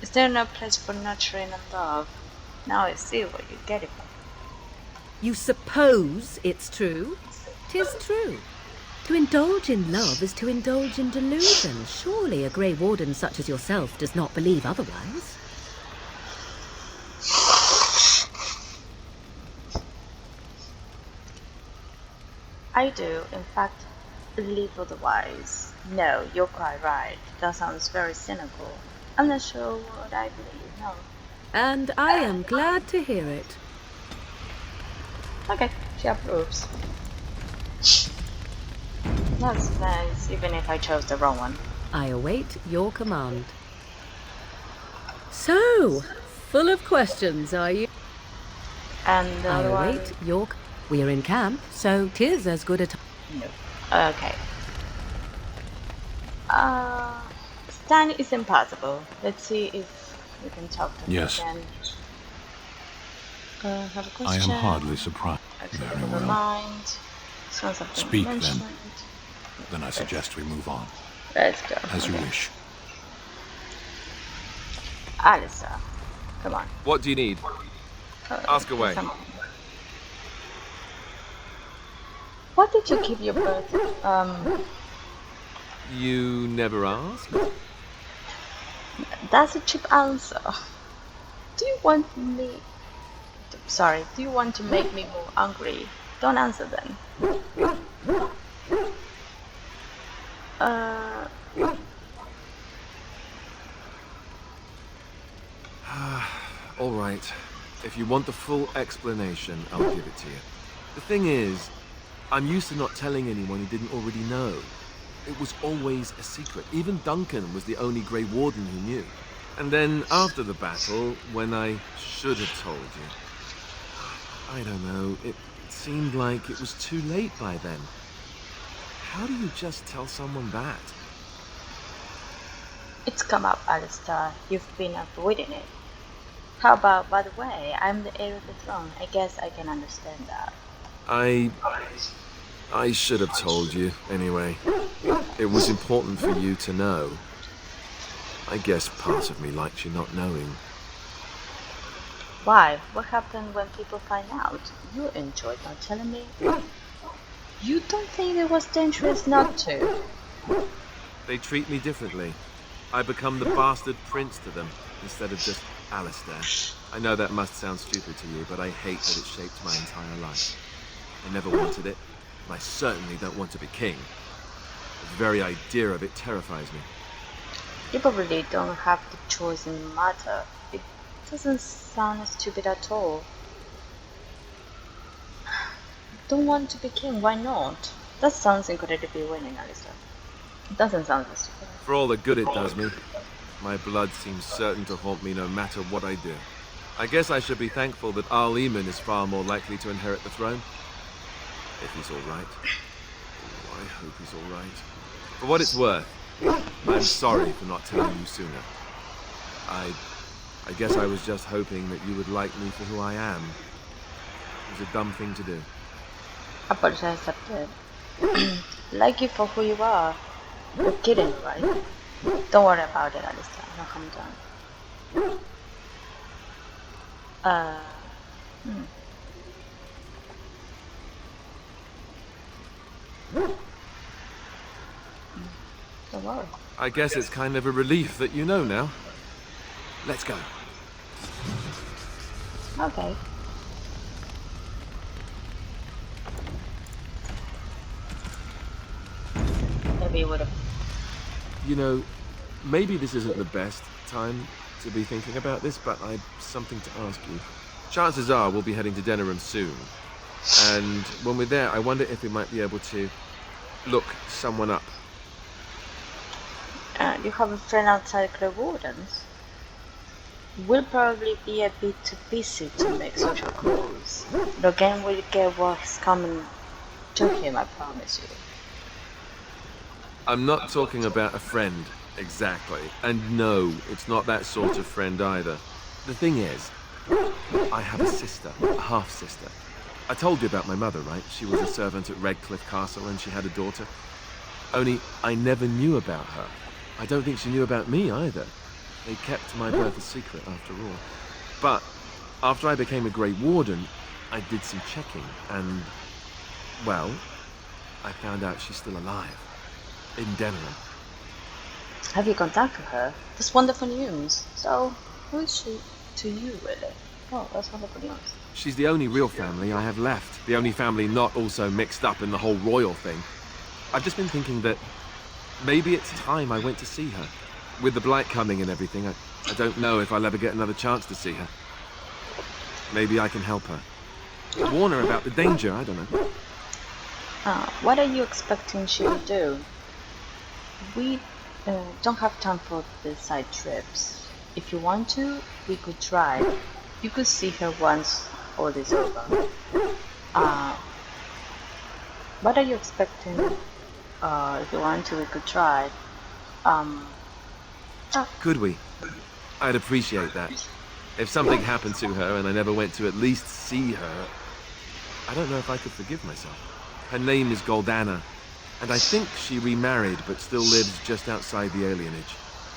Speaker 1: Is there no place for nurturing and love? Now I see what you get it from.
Speaker 2: You suppose it's true? 'Tis true. To indulge in love is to indulge in delusion. Surely a Grey Warden such as yourself does not believe otherwise.
Speaker 1: I do, in fact, believe otherwise. No, you're quite right. That sounds very cynical. I'm not sure what I believe, no.
Speaker 2: And I am glad to hear it.
Speaker 1: Okay, she approves. That's nice, even if I chose the wrong one.
Speaker 2: I await your command. So, full of questions, are you?
Speaker 1: And the
Speaker 2: I
Speaker 1: other one?
Speaker 2: await your... We are in camp, so 'tis as good a time.
Speaker 1: No. Okay. Stan is impossible. Let's see if we can talk to him
Speaker 4: Yes.
Speaker 1: again. Have a
Speaker 4: I
Speaker 1: question.
Speaker 4: am hardly surprised.
Speaker 1: Actually,
Speaker 4: Very
Speaker 1: never
Speaker 4: well.
Speaker 1: mind. This one's something
Speaker 4: Speak, then.
Speaker 1: mentioned.
Speaker 4: Then I suggest we move on.
Speaker 1: Let's go.
Speaker 4: As you
Speaker 1: Okay.
Speaker 4: wish.
Speaker 1: Alistair, come on.
Speaker 3: What do you need? Ask away.
Speaker 1: Something. What did you keep your birth?
Speaker 3: You never asked?
Speaker 1: That's a cheap answer. Do you want me? Sorry. Do you want to make me more angry? Don't answer then.
Speaker 3: All right. If you want the full explanation, I'll give it to you. The thing is, I'm used to not telling anyone who didn't already know. It was always a secret. Even Duncan was the only Grey Warden who knew. And then after the battle, when I should have told you, I don't know, it seemed like it was too late by then. How do you just tell someone that?
Speaker 1: It's come up, Alistair. You've been avoiding it. How about, by the way, I'm the heir of the throne. I guess I can understand that.
Speaker 3: I should have told you, anyway. It was important for you to know. I guess part of me likes you not knowing.
Speaker 1: Why? What happened when people find out? You enjoyed not telling me. You don't think it was dangerous not to?
Speaker 3: They treat me differently. I become the bastard prince to them, instead of just Alistair. I know that must sound stupid to you, but I hate that it shaped my entire life. I never wanted it, and I certainly don't want to be king. The very idea of it terrifies me.
Speaker 1: You probably don't have the choice in the matter. It doesn't sound stupid at all. Don't want to be king, why not? That sounds incredibly winning, Alistair. It doesn't sound so stupid.
Speaker 3: For all the good it does me, My blood seems certain to haunt me no matter what I do. I guess I should be thankful that Al-Eman is far more likely to inherit the throne. If he's all right. Oh, I hope he's all right. For what it's worth, I'm sorry for not telling you sooner. I guess I was just hoping that you would like me for who I am. It was a dumb thing to do.
Speaker 1: Apologize, accepted. Like you for who you are. You're kidding, right? Don't worry about it, Alistair. Now calm down. Don't worry.
Speaker 3: I guess it's kind of a relief that you know now. Let's go.
Speaker 1: Okay. Maybe you would have.
Speaker 3: You know, maybe this isn't the best time to be thinking about this, but I've something to ask you. Chances are we'll be heading to Denerim soon. And when we're there, I wonder if we might be able to look someone up.
Speaker 1: You have a friend outside Clairwardens. We'll probably be a bit too busy to make social calls. Logan will get what's coming to him, I promise you.
Speaker 3: I'm not talking about a friend, exactly. And no, it's not that sort of friend either. The thing is, I have a sister, a half-sister. I told you about my mother, right? She was a servant at Redcliffe Castle and she had a daughter. Only I never knew about her. I don't think she knew about me either. They kept my birth a secret after all. But after I became a Great Warden, I did some checking and, well, I found out she's still alive. In Denerim.
Speaker 1: Have you contacted her? That's wonderful news. So, who is she to you, really? Oh, that's wonderful news.
Speaker 3: She's the only real family I have left. The only family not also mixed up in the whole royal thing. I've just been thinking that maybe it's time I went to see her. With the blight coming and everything, I don't know if I'll ever get another chance to see her. Maybe I can help her. Warn her about the danger, I don't know.
Speaker 1: What are you expecting she will do? We don't have time for the side trips. If you want to, we could try. You could see her once all this over. What are you expecting? If you want to, we could try.
Speaker 3: Could we? I'd appreciate that. If something happened to her and I never went to at least see her, I don't know if I could forgive myself. Her name is Goldana, and I think she remarried but still lives just outside the alienage.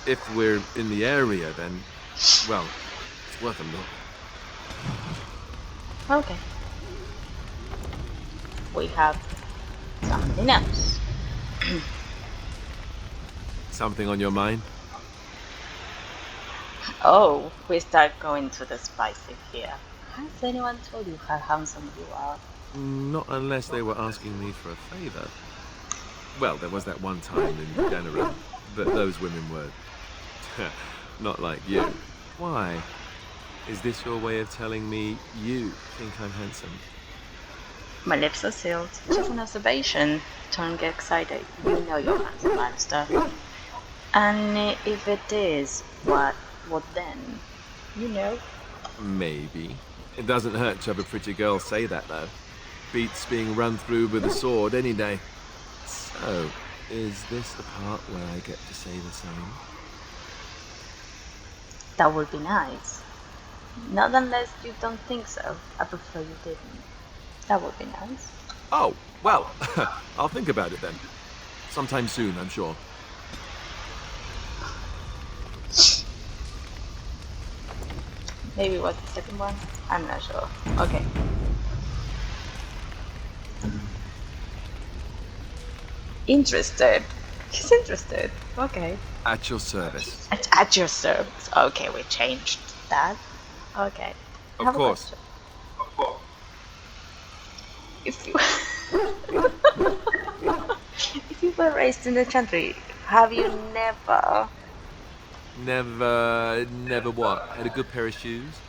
Speaker 3: If we're in the area, then, well, it's worth a look.
Speaker 1: Okay. We have something else.
Speaker 3: Something on your mind?
Speaker 1: Oh, we start going to the spicy here. Has anyone told you how handsome you are?
Speaker 3: Not unless they were asking me for a favor. Well, there was that one time in Denerim, but those women were not like you. Why? Is this your way of telling me you think I'm handsome?
Speaker 1: My lips are sealed. Just an observation. Don't get excited. You know you're handsome, monster. And if it is, what then? You know?
Speaker 3: Maybe. It doesn't hurt to have a pretty girl say that, though. Beats being run through with a sword any day. So, is this the part where I get to say the same?
Speaker 1: That would be nice. Not unless you don't think so. I prefer you didn't. That would be nice.
Speaker 3: Oh, well, I'll think about it then. Sometime soon, I'm sure.
Speaker 1: Maybe what's the second one? I'm not sure. Okay. Interested. He's interested. Okay.
Speaker 3: At your service.
Speaker 1: At your service. Okay, we changed that. Okay.
Speaker 3: Of
Speaker 1: Have a
Speaker 3: course.
Speaker 1: question. If you if you were raised in the country, have you never
Speaker 3: Never what? Had a good pair of shoes?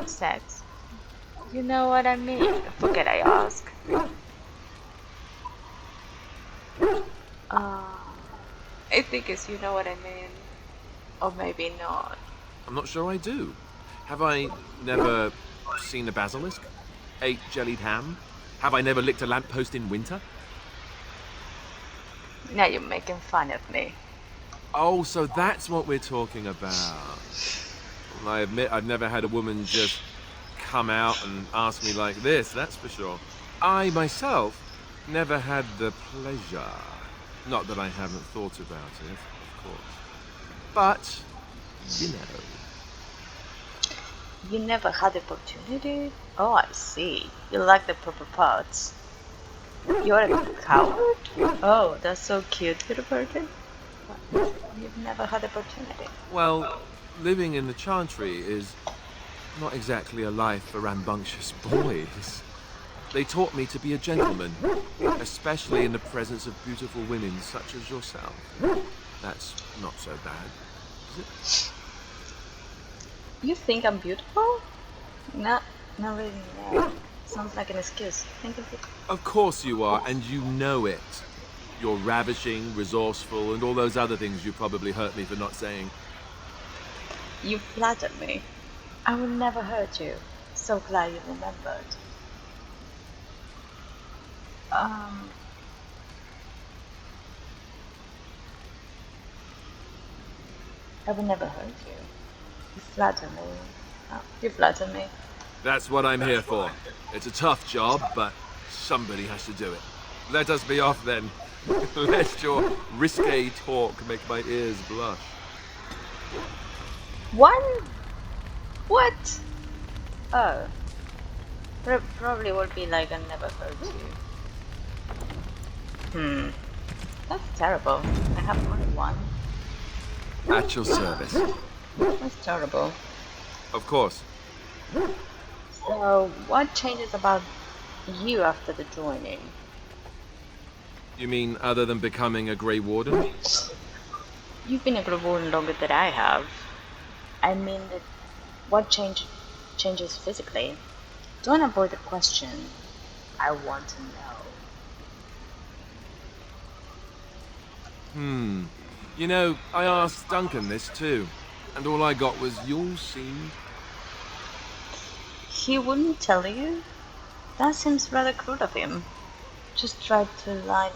Speaker 1: sex? You know what I mean? Forget I ask. I think as you know what I mean. Or maybe not.
Speaker 3: I'm not sure I do. Have I never seen a basilisk? Ate jellied ham? Have I never licked a lamppost in winter?
Speaker 1: Now you're making fun of me.
Speaker 3: Oh, so that's what we're talking about. I admit I've never had a woman just come out and ask me like this, that's for sure. I myself never had the pleasure. Not that I haven't thought about it, of course. But, you know.
Speaker 1: You never had the opportunity? Oh, I see. You like the proper parts. You're a coward? Oh, that's so cute, little person. You've never had the opportunity.
Speaker 3: Well, living in the Chantry is not exactly a life for rambunctious boys. They taught me to be a gentleman, especially in the presence of beautiful women such as yourself. That's not so bad, is it?
Speaker 1: You think I'm beautiful? Not really, no. Sounds like an excuse. Think of it.
Speaker 3: Of course you are, and you know it. You're ravishing, resourceful, and all those other things you probably hurt me for not saying.
Speaker 1: You flattered me. I will never hurt you. So glad you remembered. I will never hurt you. You flatter me. Oh, you flatter me.
Speaker 3: That's what I'm here for. It's a tough job, but somebody has to do it. Let us be off then, lest your risque talk make my ears blush.
Speaker 1: What? Oh. Probably would be like I never hurt you. That's terrible. I have only one.
Speaker 3: At your service.
Speaker 1: That's terrible.
Speaker 3: Of course.
Speaker 1: So, what changes about you after the joining?
Speaker 3: You mean other than becoming a Grey Warden?
Speaker 1: You've been a Grey Warden longer than I have. I mean, what changes physically? Don't avoid the question. I want to know.
Speaker 3: You know, I asked Duncan this too, and all I got was, you'll see.
Speaker 1: He wouldn't tell you? That seems rather cruel of him. Just tried to line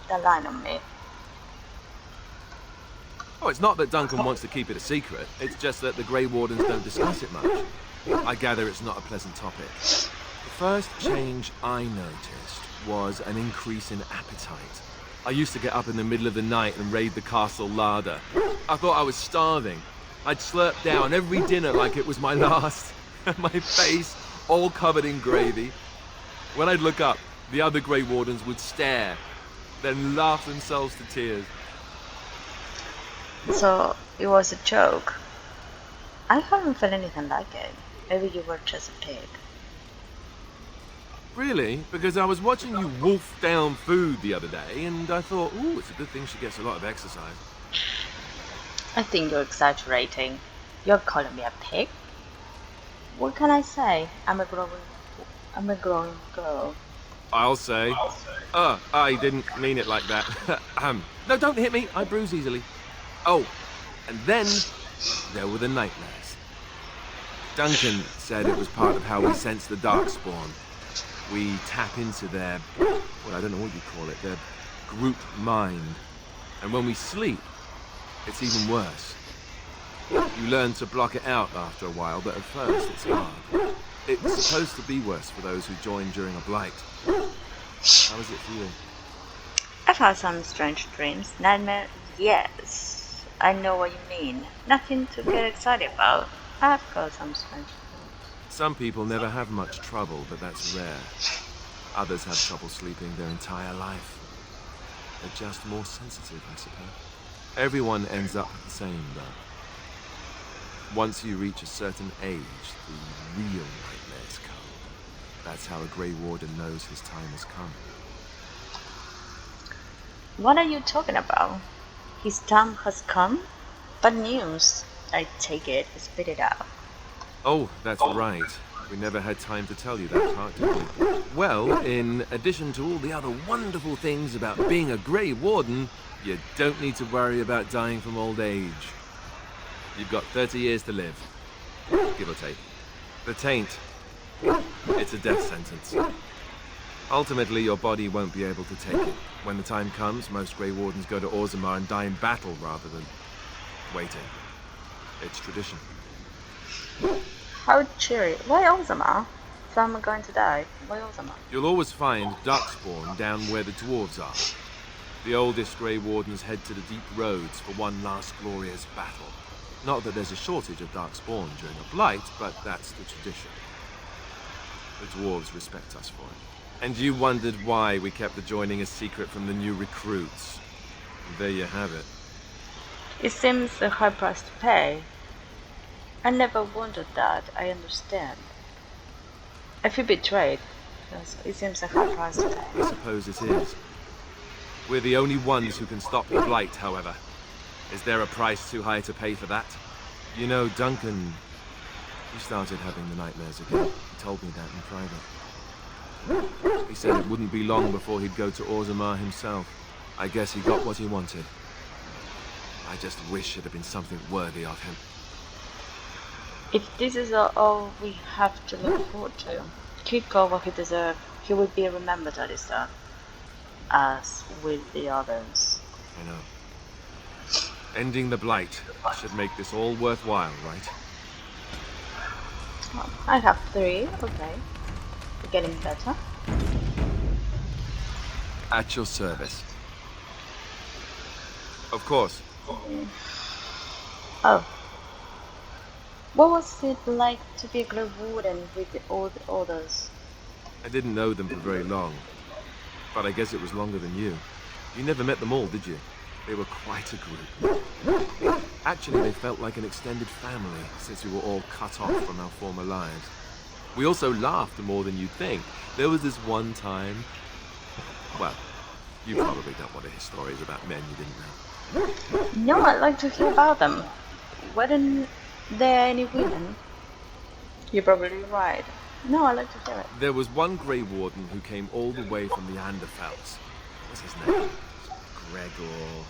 Speaker 1: on me.
Speaker 3: Oh, it's not that Duncan wants to keep it a secret. It's just that the Grey Wardens don't discuss it much. I gather it's not a pleasant topic. The first change I noticed was an increase in appetite. I used to get up in the middle of the night and raid the castle larder. I thought I was starving. I'd slurp down every dinner like it was my last. My face all covered in gravy. When I'd look up, the other Grey Wardens would stare, then laugh themselves to tears.
Speaker 1: So, it was a joke. I haven't felt anything like it. Maybe you were just a pig.
Speaker 3: Really? Because I was watching you wolf down food the other day, and I thought, ooh, it's a good thing she gets a lot of exercise.
Speaker 1: I think you're exaggerating. You're calling me a pig? What can I say? I'm a growing girl.
Speaker 3: I'll say. I didn't mean it like that. No, don't hit me. I bruise easily. Oh, and then there were the nightmares. Duncan said it was part of how we sense the Darkspawn. We tap into their, well, I don't know what you call it, their group mind. And when we sleep, it's even worse. You learn to block it out after a while, but at first it's hard. It's supposed to be worse for those who join during a blight. How is it for you?
Speaker 1: I've had some strange dreams. Nightmare? Yes. I know what you mean. Nothing to get excited about. I've got some strange dreams.
Speaker 3: Some people never have much trouble, but that's rare. Others have trouble sleeping their entire life. They're just more sensitive, I suppose. Everyone ends up the same, though. Once you reach a certain age, the real nightmares come. That's how a Grey Warden knows his time has come.
Speaker 1: What are you talking about? His time has come? Bad news. I take it. Spit it out.
Speaker 3: Oh, that's right. We never had time to tell you that part, did we? Well, in addition to all the other wonderful things about being a Grey Warden, you don't need to worry about dying from old age. You've got 30 years to live, give or take. The taint, it's a death sentence. Ultimately, your body won't be able to take it. When the time comes, most Grey Wardens go to Orzammar and die in battle rather than waiting. It's tradition.
Speaker 1: How cheery. Why Orzammar? If I'm going to die, why Orzammar?
Speaker 3: You'll always find Darkspawn down where the dwarves are. The oldest Grey Wardens head to the deep roads for one last glorious battle. Not that there's a shortage of Darkspawn during a blight, but that's the tradition. The dwarves respect us for it. And you wondered why we kept the joining a secret from the new recruits. And there you have it.
Speaker 1: It seems a high price to pay. I never wondered that, I understand. I feel betrayed, because it seems a high price to pay.
Speaker 3: I suppose it is. We're the only ones who can stop the blight, however. Is there a price too high to pay for that? You know, Duncan, he started having the nightmares again. He told me that in private. He said it wouldn't be long before he'd go to Orzammar himself. I guess he got what he wanted. I just wish it had been something worthy of him.
Speaker 1: If this is all we have to look forward to, Kid got what he deserved. He will be remembered at his death, as with the others.
Speaker 3: I know. Ending the blight should make this all worthwhile, right?
Speaker 1: Well, I have 3, okay. We're getting better.
Speaker 3: At your service. Of course.
Speaker 1: Oh. What was it like to be a Grey Warden with all the others?
Speaker 3: I didn't know them for very long, but I guess it was longer than you. You never met them all, did you? They were quite a group. Actually, they felt like an extended family, since we were all cut off from our former lives. We also laughed more than you'd think. There was this one time... Well, you probably don't want to hear stories about men you didn't know.
Speaker 1: No, I'd like to hear about them. Weren't there any women? You're probably right. No, I'd like to hear it.
Speaker 3: There was one Grey Warden who came all the way from the Anderfells. What's his name? Gregor.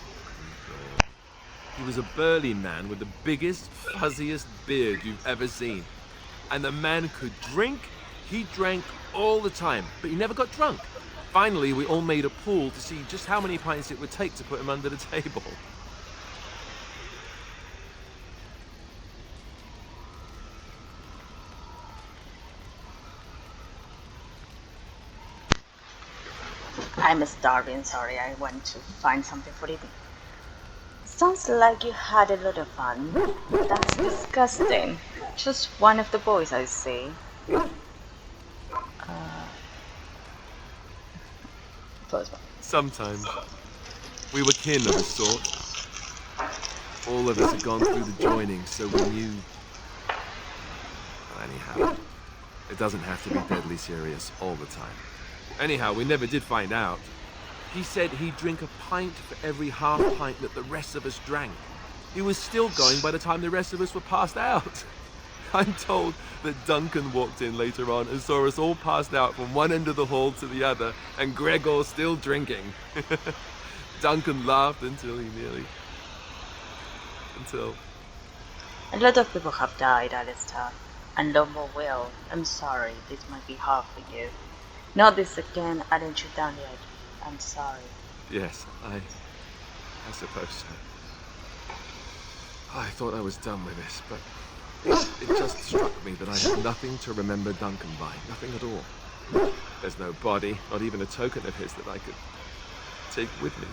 Speaker 3: He was a burly man with the biggest, fuzziest beard you've ever seen. And the man could drink. He drank all the time, but he never got drunk. Finally, we all made a pool to see just how many pints it would take to put him under the table.
Speaker 1: I'm starving, sorry, I went to find something for eating. Sounds like you had a lot of fun. That's disgusting. Just one of the boys, I see.
Speaker 3: Sometimes. We were kin of a sort. All of us had gone through the joining, so we knew... Anyhow, it doesn't have to be deadly serious all the time. Anyhow, we never did find out. He said he'd drink a pint for every half pint that the rest of us drank. He was still going by the time the rest of us were passed out. I'm told that Duncan walked in later on and saw us all passed out from one end of the hall to the other, and Gregor still drinking. Duncan laughed until he nearly...
Speaker 1: A lot of people have died, Alistair, and no more will. I'm sorry, this might be hard for you. Not this again, I didn't you down yet. I'm sorry.
Speaker 3: Yes, I suppose so. I thought I was done with this, but it just struck me that I had nothing to remember Duncan by. Nothing at all. There's no body, not even a token of his that I could take with me.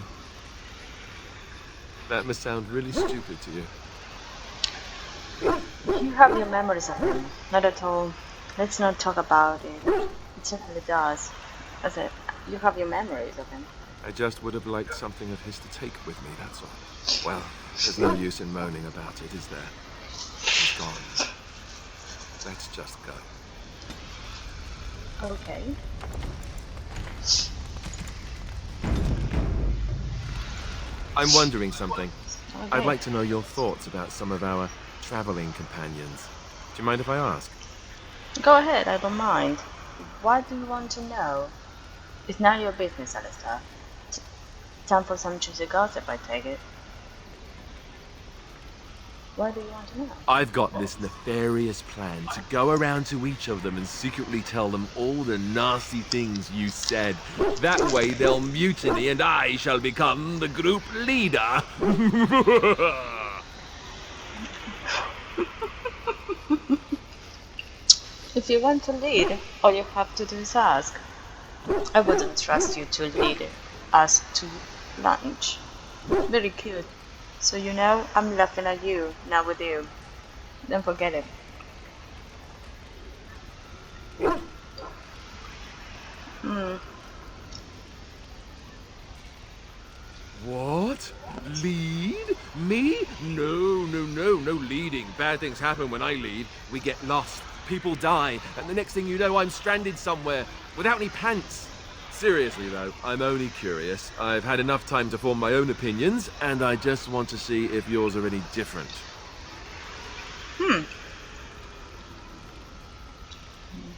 Speaker 3: That must sound really stupid to you.
Speaker 1: You have your memories of him. Not at all. Let's not talk about it. It certainly does. As it, you have your memories of him.
Speaker 3: I just would have liked something of his to take with me, that's all. Well, there's no use in moaning about it, is there? He's gone. Let's just go.
Speaker 1: Okay.
Speaker 3: I'm wondering something.
Speaker 1: Okay.
Speaker 3: I'd like to know your thoughts about some of our traveling companions. Do you mind if I ask?
Speaker 1: Go ahead, I don't mind. What do you want to know? It's none of your business, Alistair. T- Time for some juicy gossip, I take it. What do you want to know?
Speaker 3: I've got this nefarious plan to go around to each of them and secretly tell them all the nasty things you said. That way they'll mutiny and I shall become the group leader.
Speaker 1: If you want to lead, all you have to do is ask. I wouldn't trust you to lead us to lunch. Very cute. So you know, I'm laughing at you, not with you. Don't forget it. Hmm.
Speaker 3: What? Lead? Me? No, no, no, no leading. Bad things happen when I lead. We get lost, people die, and the next thing you know, I'm stranded somewhere without any pants. Seriously though, I'm only curious. I've had enough time to form my own opinions, and I just want to see if yours are any different.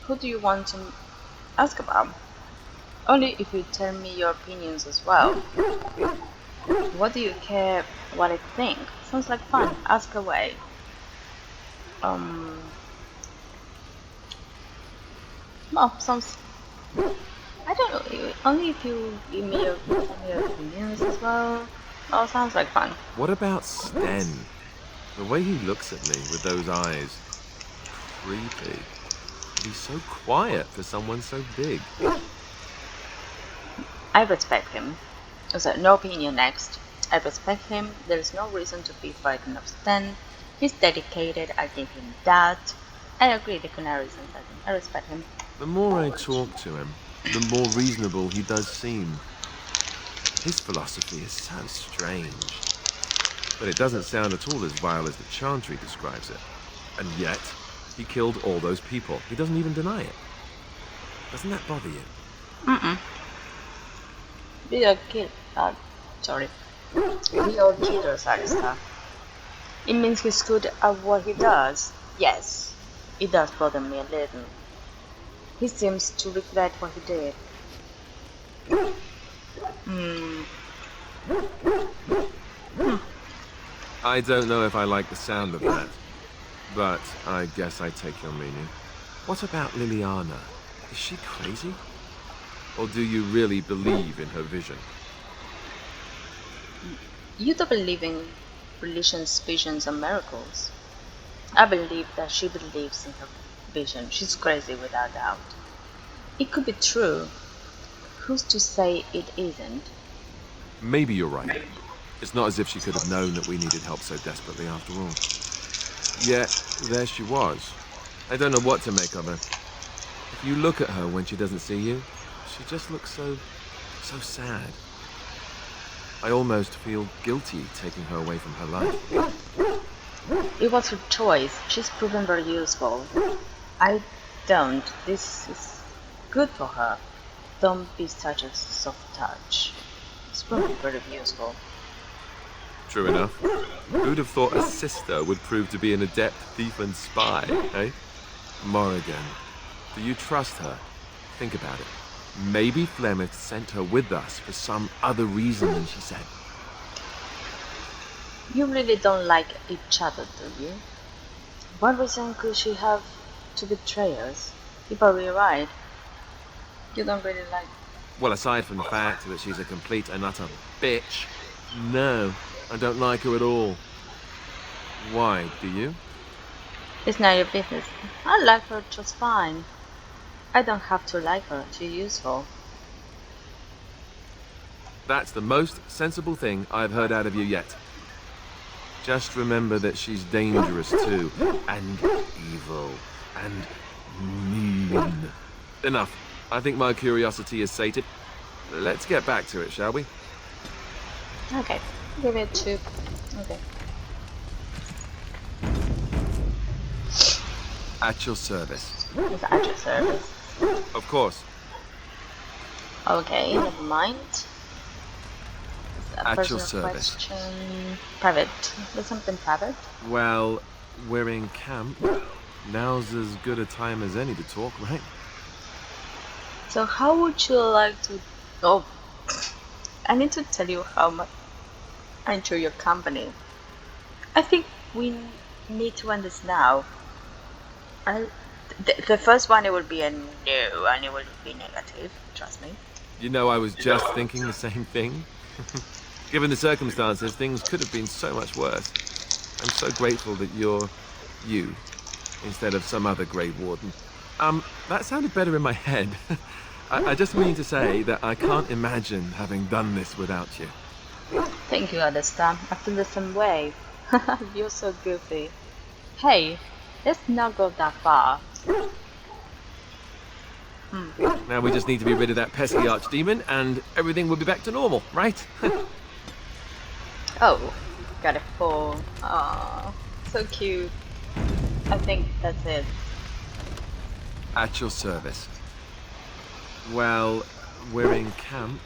Speaker 1: Who do you want to ask about? Only if you tell me your opinions as well. What do you care what I think? Sounds like fun. Ask away. Well, sounds. I don't know. Only if you give me your opinions as well. Oh, sounds like fun.
Speaker 3: What about Sten? The way he looks at me with those eyes. Creepy. He's so quiet for someone so big.
Speaker 1: I respect him. So, no opinion next. I respect him. There is no reason to be frightened of Sten. He's dedicated. I give him that. I agree. The canary is uncertain. I respect him.
Speaker 3: The more I talk to him, the more reasonable he does seem. His philosophy is so strange. But it doesn't sound at all as vile as the Chantry describes it. And yet, he killed all those people. He doesn't even deny it. Doesn't that bother you?
Speaker 1: Mm-mm. We are sorry. We are killers, Alistair. It means he's good at what he does. Yes, it does bother me a little. He seems to regret what he did.
Speaker 3: I don't know if I like the sound of that. But I guess I take your meaning. What about Liliana? Is she crazy? Or do you really believe in her vision?
Speaker 1: You don't believe in religion's visions and miracles. I believe that she believes in her vision. She's crazy without doubt. It could be true. Who's to say it isn't?
Speaker 3: Maybe you're right. It's not as if she could have known that we needed help so desperately after all. Yet, there she was. I don't know what to make of her. If you look at her when she doesn't see you, she just looks so sad. I almost feel guilty taking her away from her life.
Speaker 1: It was her choice. She's proven very useful. I don't. This is good for her. Don't be such a soft touch. It's proven very useful.
Speaker 3: True enough. Who'd have thought a sister would prove to be an adept thief and spy, eh? Morrigan, do you trust her? Think about it. Maybe Flemeth sent her with us for some other reason than she said.
Speaker 1: You really don't like each other, do you? What reason could she have to betray us? You're probably right. You don't really like...
Speaker 3: Well, aside from the fact that she's a complete and utter bitch, no, I don't like her at all. Why, do you?
Speaker 1: It's not your business. I like her just fine. I don't have to like her. She's useful.
Speaker 3: That's the most sensible thing I've heard out of you yet. Just remember that she's dangerous too, and evil, and mean. Enough. I think my curiosity is sated. Let's get back to it, shall we?
Speaker 1: Okay. Give it 2. Okay.
Speaker 3: At your service.
Speaker 1: It's at your service.
Speaker 3: Of course.
Speaker 1: Okay, never mind. A
Speaker 3: At your
Speaker 1: personal
Speaker 3: service.
Speaker 1: question. Private. There's something private?
Speaker 3: Well, we're in camp. Now's as good a time as any to talk, right?
Speaker 1: So how would you like to... Oh, I need to tell you how much I enjoy your company. I think we need to end this now. The first one, it will be a no, and it will be negative, trust me.
Speaker 3: You know, I was just thinking the same thing. Given the circumstances, things could have been so much worse. I'm so grateful that you're you, instead of some other Grey Warden. That sounded better in my head. I just mean to say that I can't imagine having done this without you.
Speaker 1: Think you understand. I feel the same way. You're so goofy. Hey, let's not go that far.
Speaker 3: Now we just need to be rid of that pesky archdemon, and everything will be back to normal, right?
Speaker 1: Oh, got a 4. Aww, so cute. I think that's it.
Speaker 3: At your service. Well, we're in camp.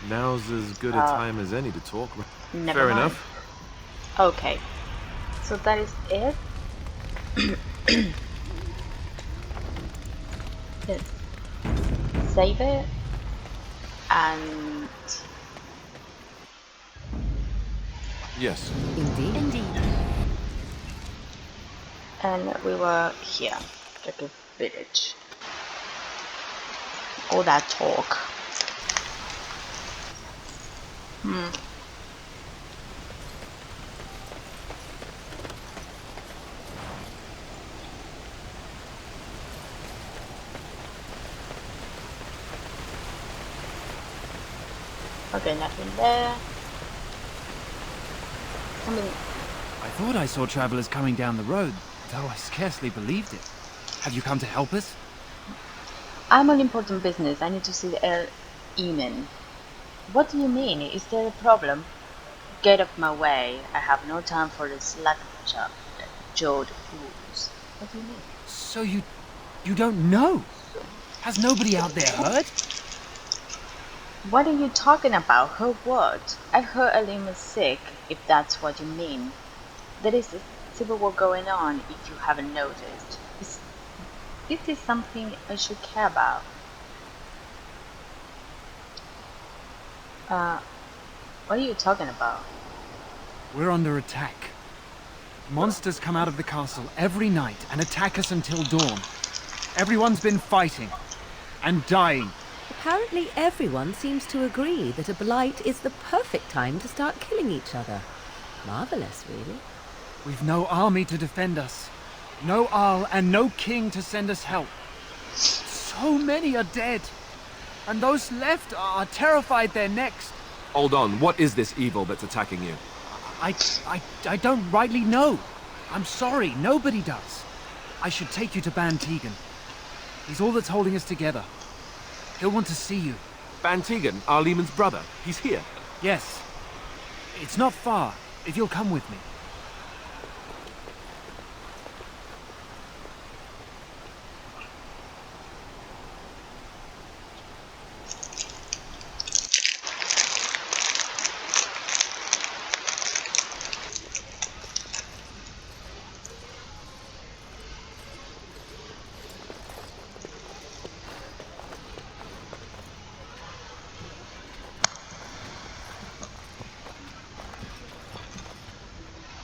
Speaker 3: Now's as good a time as any to talk.
Speaker 1: Never
Speaker 3: Fair
Speaker 1: mind.
Speaker 3: enough.
Speaker 1: Okay, so that is it. Let's save it, and
Speaker 3: Yes.
Speaker 2: Indeed.
Speaker 5: Indeed.
Speaker 1: we were here, like a village. All that talk. Okay, nothing there. I mean,
Speaker 7: I thought I saw travelers coming down the road, though I scarcely believed it. Have you come to help us?
Speaker 1: I'm on important business. I need to see El Eamon. What do you mean? Is there a problem? Get off my way. I have no time for the slack-jawed fools. What do you mean?
Speaker 7: So you don't know? Has nobody out there heard?
Speaker 1: What are you talking about? Heard what? I heard Elim is sick, if that's what you mean. There is a civil war going on, if you haven't noticed. This is something I should care about. What are you talking about?
Speaker 7: We're under attack. Monsters come out of the castle every night and attack us until dawn. Everyone's been fighting and dying.
Speaker 2: Apparently everyone seems to agree that a blight is the perfect time to start killing each other. Marvelous, really.
Speaker 7: We've no army to defend us. No Arl and no king to send us help. So many are dead. And those left are terrified they're next.
Speaker 3: Hold on, what is this evil that's attacking you?
Speaker 7: I don't rightly know. I'm sorry, nobody does. I should take you to Ban Tegan. He's all that's holding us together. He'll want to see you.
Speaker 3: Ban Tegan, our Lehman's brother. He's here.
Speaker 7: Yes. It's not far, if you'll come with me.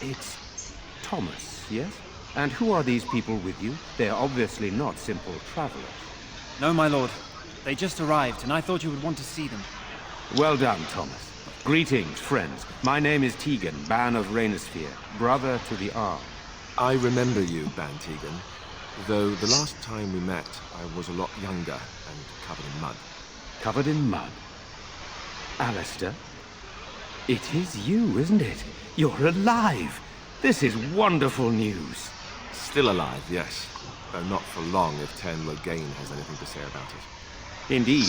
Speaker 8: It's Thomas, yes? And who are these people with you? They are obviously not simple travelers.
Speaker 7: No, my lord. They just arrived, and I thought you would want to see them.
Speaker 8: Well done, Thomas. Greetings, friends. My name is Tegan, Ban of Rainersphere, brother to the Arl.
Speaker 3: I remember you, Ban Tegan, though the last time we met, I was a lot younger and covered in mud.
Speaker 8: Covered in mud? Alistair? It is you, isn't it? You're alive! This is wonderful news.
Speaker 3: Still alive, yes. Though not for long if Ten Loghain has anything to say about it.
Speaker 8: Indeed.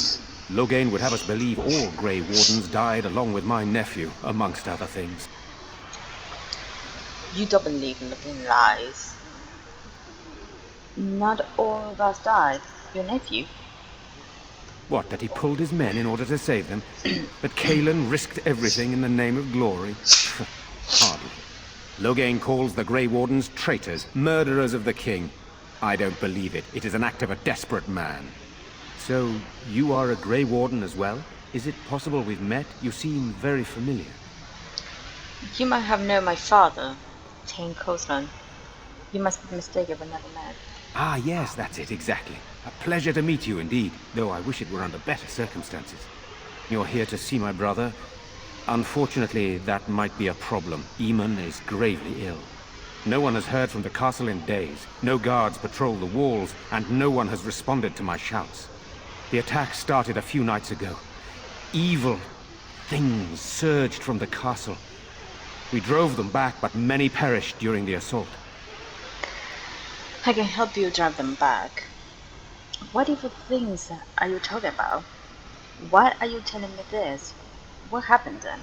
Speaker 8: Loghain would have us believe all Grey Wardens died along with my nephew, amongst other things.
Speaker 1: You don't believe in lies. Not all of us died. Your nephew?
Speaker 8: What, that he pulled his men in order to save them? That Cailan risked everything in the name of glory? Hardly. Loghain calls the Grey Wardens traitors, murderers of the king. I don't believe it. It is an act of a desperate man. So, you are a Grey Warden as well? Is it possible we've met? You seem very familiar.
Speaker 1: You might have known my father, Tane Coastland. You must be mistaken, but never met.
Speaker 8: Ah, yes, that's it, exactly. A pleasure to meet you indeed, though I wish it were under better circumstances. You're here to see my brother? Unfortunately, that might be a problem. Eamon is gravely ill. No one has heard from the castle in days. No guards patrol the walls, and no one has responded to my shouts. The attack started a few nights ago. Evil things surged from the castle. We drove them back, but many perished during the assault.
Speaker 1: I can help you drive them back. What evil things are you talking about? Why are you telling me this? What happened then?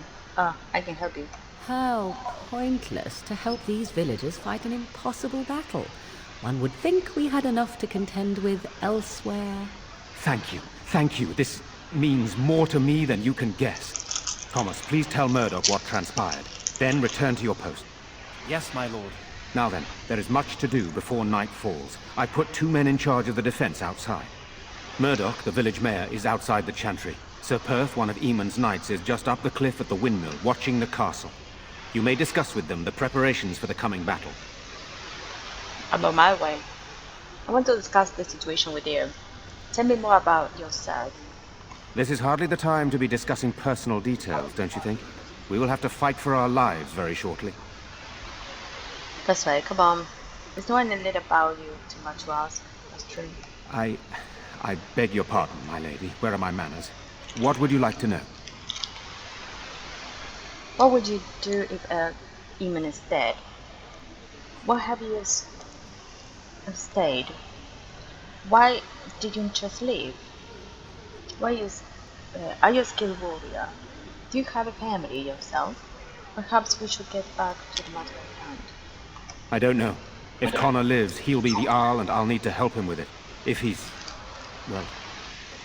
Speaker 1: I can help you.
Speaker 2: How pointless to help these villagers fight an impossible battle. One would think we had enough to contend with elsewhere.
Speaker 8: Thank you. Thank you. This means more to me than you can guess. Thomas, please tell Murdoch what transpired. Then return to your post.
Speaker 7: Yes, my lord.
Speaker 8: Now then, there is much to do before night falls. I put 2 men in charge of the defense outside. Murdoch, the village mayor, is outside the chantry. Sir Perth, one of Eamon's knights, is just up the cliff at the windmill, watching the castle. You may discuss with them the preparations for the coming battle.
Speaker 1: I'm on my way. I want to discuss the situation with you. Tell me more about yourself.
Speaker 8: This is hardly the time to be discussing personal details, don't you think? We will have to fight for our lives very shortly.
Speaker 1: That's right, come on. There's no one in it about you too much to ask. That's true.
Speaker 8: I beg your pardon, my lady. Where are my manners? What would you like to know?
Speaker 1: What would you do if Eamon is dead? Why have you stayed? Why did you just leave? Are you a skilled warrior? Do you have a family yourself? Perhaps we should get back to the matter at hand.
Speaker 8: I don't know. If Connor lives, he'll be the Arl and I'll need to help him with it. If he's... well,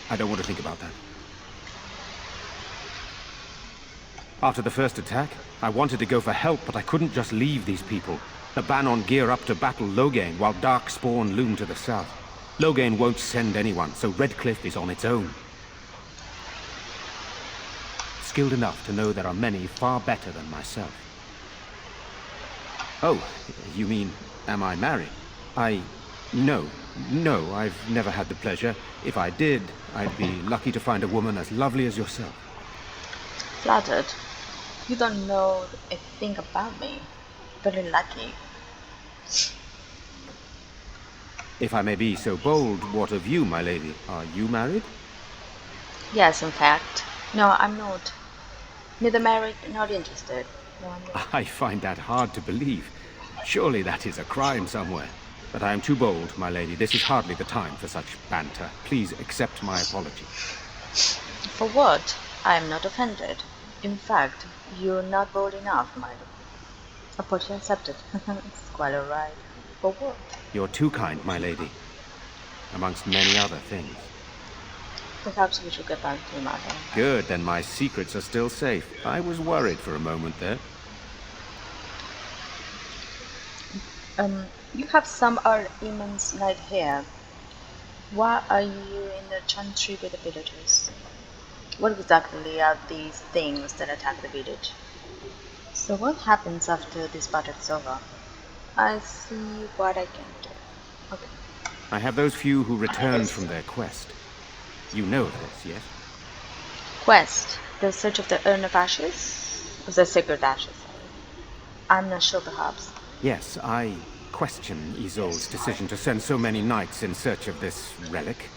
Speaker 8: I don't want to think about that. After the first attack, I wanted to go for help, but I couldn't just leave these people. The Bannon gear up to battle Loghain, while Darkspawn loom to the south. Loghain won't send anyone, so Redcliffe is on its own. Skilled enough to know there are many far better than myself. Oh, you mean, am I married? No, I've never had the pleasure. If I did, I'd be lucky to find a woman as lovely as yourself.
Speaker 1: Flattered. You don't know a thing about me. Very lucky.
Speaker 8: If I may be so bold, what of you, my lady? Are you married?
Speaker 1: Yes, in fact. No, I'm not. Neither married nor interested. No, I'm not.
Speaker 8: I find that hard to believe. Surely that is a crime somewhere. But I am too bold, my lady. This is hardly the time for such banter. Please accept my apology.
Speaker 1: For what? I am not offended. In fact, you're not bold enough, my lord. Apology accepted. It's quite alright. For what?
Speaker 8: You're too kind, my lady. Amongst many other things.
Speaker 1: Perhaps we should get back to the matter.
Speaker 8: Good, then my secrets are still safe. I was worried for a moment there.
Speaker 1: You have some of Eamon's knight here. Why are you in the chantry with the villagers? What exactly are these things that attack the village? So what happens after this battle is over? I see what I can do. Okay.
Speaker 8: I have those few who returned from their quest. You know of this, yes?
Speaker 1: Quest. The search of the urn of ashes? Of the sacred ashes, sorry. I'm not sure, perhaps.
Speaker 8: Yes, I question Isolde's decision to send so many knights in search of this relic.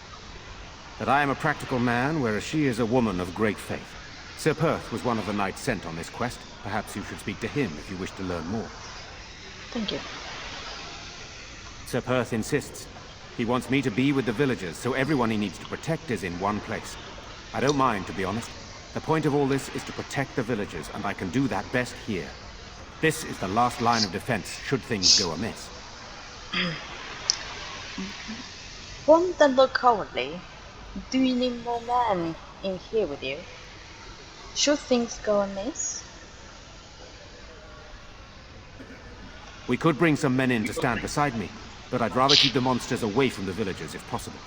Speaker 8: But I am a practical man, whereas she is a woman of great faith. Sir Perth was one of the knights sent on this quest. Perhaps you should speak to him if you wish to learn more.
Speaker 1: Thank you.
Speaker 8: Sir Perth insists. He wants me to be with the villagers, so everyone he needs to protect is in one place. I don't mind, to be honest. The point of all this is to protect the villagers, and I can do that best here. This is the last line of defense, should things go amiss.
Speaker 1: Won't that look cowardly? Do you need more men in here with you? Should things go amiss?
Speaker 8: We could bring some men in to stand beside me. but I'd rather keep the monsters away from the villagers if possible.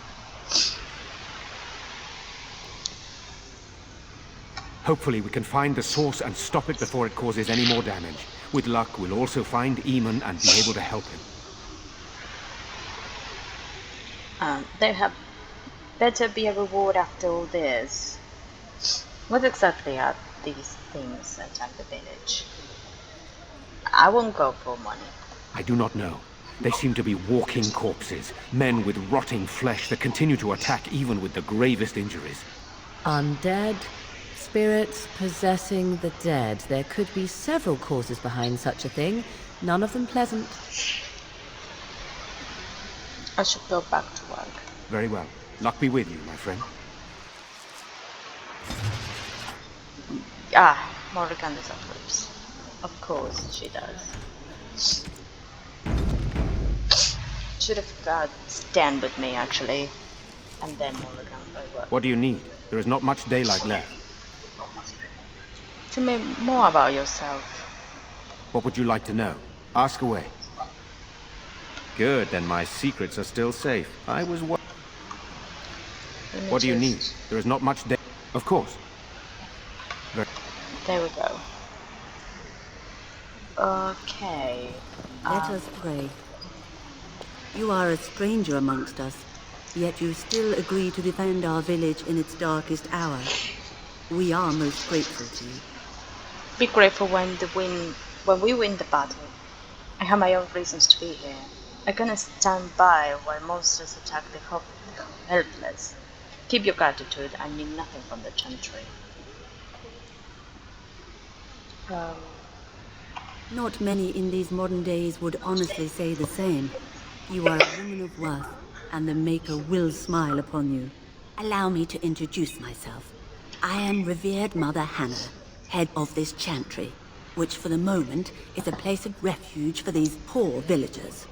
Speaker 8: Hopefully we can find the source and stop it before it causes any more damage. With luck, we'll also find Eamon and be able to help him.
Speaker 1: There have better be a reward after all this. What exactly are these things that attack the village? I won't go for money.
Speaker 8: I do not know. They seem to be walking corpses, men with rotting flesh that continue to attack even with the gravest injuries.
Speaker 2: Undead, spirits possessing the dead. There could be several causes behind such a thing, none of them pleasant.
Speaker 1: I should go back to work.
Speaker 8: Very well. Luck be with you, my friend.
Speaker 1: Morrigan disapproves. Of course she does. Should have stand with me actually, and then Morrigan by work.
Speaker 8: What do you need? There is not much daylight left.
Speaker 1: Tell me more about yourself.
Speaker 8: What would you like to know? Ask away. Good, then my secrets are still safe. I was what do you need? There is not much day. Of course.
Speaker 1: There we go. Okay.
Speaker 9: Let us pray. You are a stranger amongst us, yet you still agree to defend our village in its darkest hour. We are most grateful to you.
Speaker 1: Be grateful when we win the battle. I have my own reasons to be here. I'm gonna stand by while monsters attack the helpless. Keep your gratitude. I need nothing from the Chantry.
Speaker 9: Not many in these modern days would honestly say the same. You are a woman of worth, and the Maker will smile upon you. Allow me to introduce myself. I am revered Mother Hannah, head of this chantry, which for the moment is a place of refuge for these poor villagers.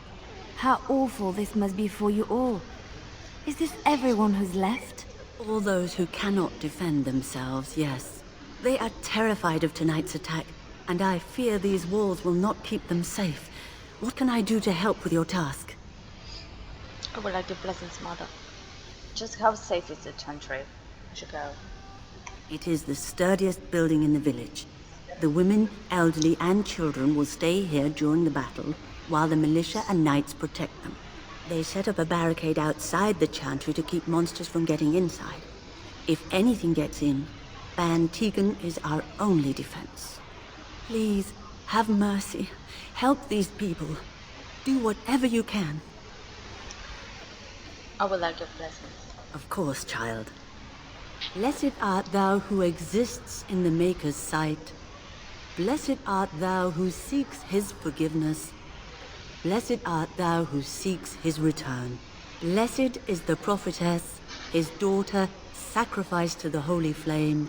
Speaker 5: How awful this must be for you all. Is this everyone who's left?
Speaker 9: All those who cannot defend themselves, yes. They are terrified of tonight's attack, and I fear these walls will not keep them safe. What can I do to help with your task?
Speaker 1: I would like your blessings, Mother. Just how safe is the Chantry? I should go.
Speaker 9: It is the sturdiest building in the village. The women, elderly, and children will stay here during the battle, while the militia and knights protect them. They set up a barricade outside the chantry to keep monsters from getting inside. If anything gets in, Ban Tegan is our only defense. Please, have mercy. Help these people. Do whatever you can.
Speaker 1: I would like your blessings.
Speaker 9: Of course, child. Blessed art thou who exists in the Maker's sight. Blessed art thou who seeks his forgiveness. Blessed art thou who seeks his return. Blessed is the prophetess, his daughter, sacrificed to the holy flame.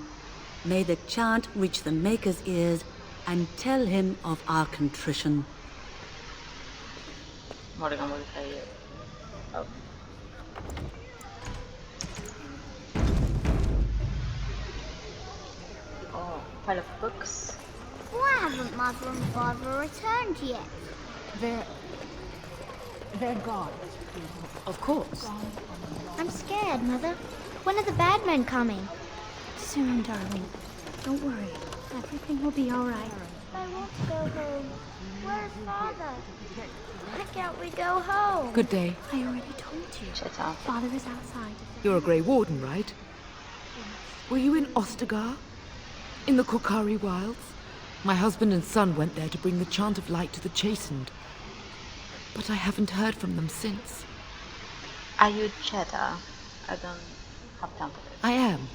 Speaker 9: May the chant reach the Maker's ears and tell him of our contrition.
Speaker 1: Morrigan will pay you. Oh. Oh, pile of books.
Speaker 10: Why haven't Mother and Father returned yet?
Speaker 11: They're gone.
Speaker 2: Of course.
Speaker 10: I'm scared, Mother. When are the bad men coming? Soon, darling. Don't worry. Everything will be all right. I want to go home. Where's Father? Why can't we go home?
Speaker 11: Good day.
Speaker 10: I already told you.
Speaker 1: Shut up.
Speaker 10: Father is outside.
Speaker 11: You're a Grey Warden, right? Were you in Ostagar? In the Korkari Wilds? My husband and son went there to bring the chant of light to the chastened. But I haven't heard from them since.
Speaker 1: Are you Cheddar? I don't have time for this.
Speaker 11: I am.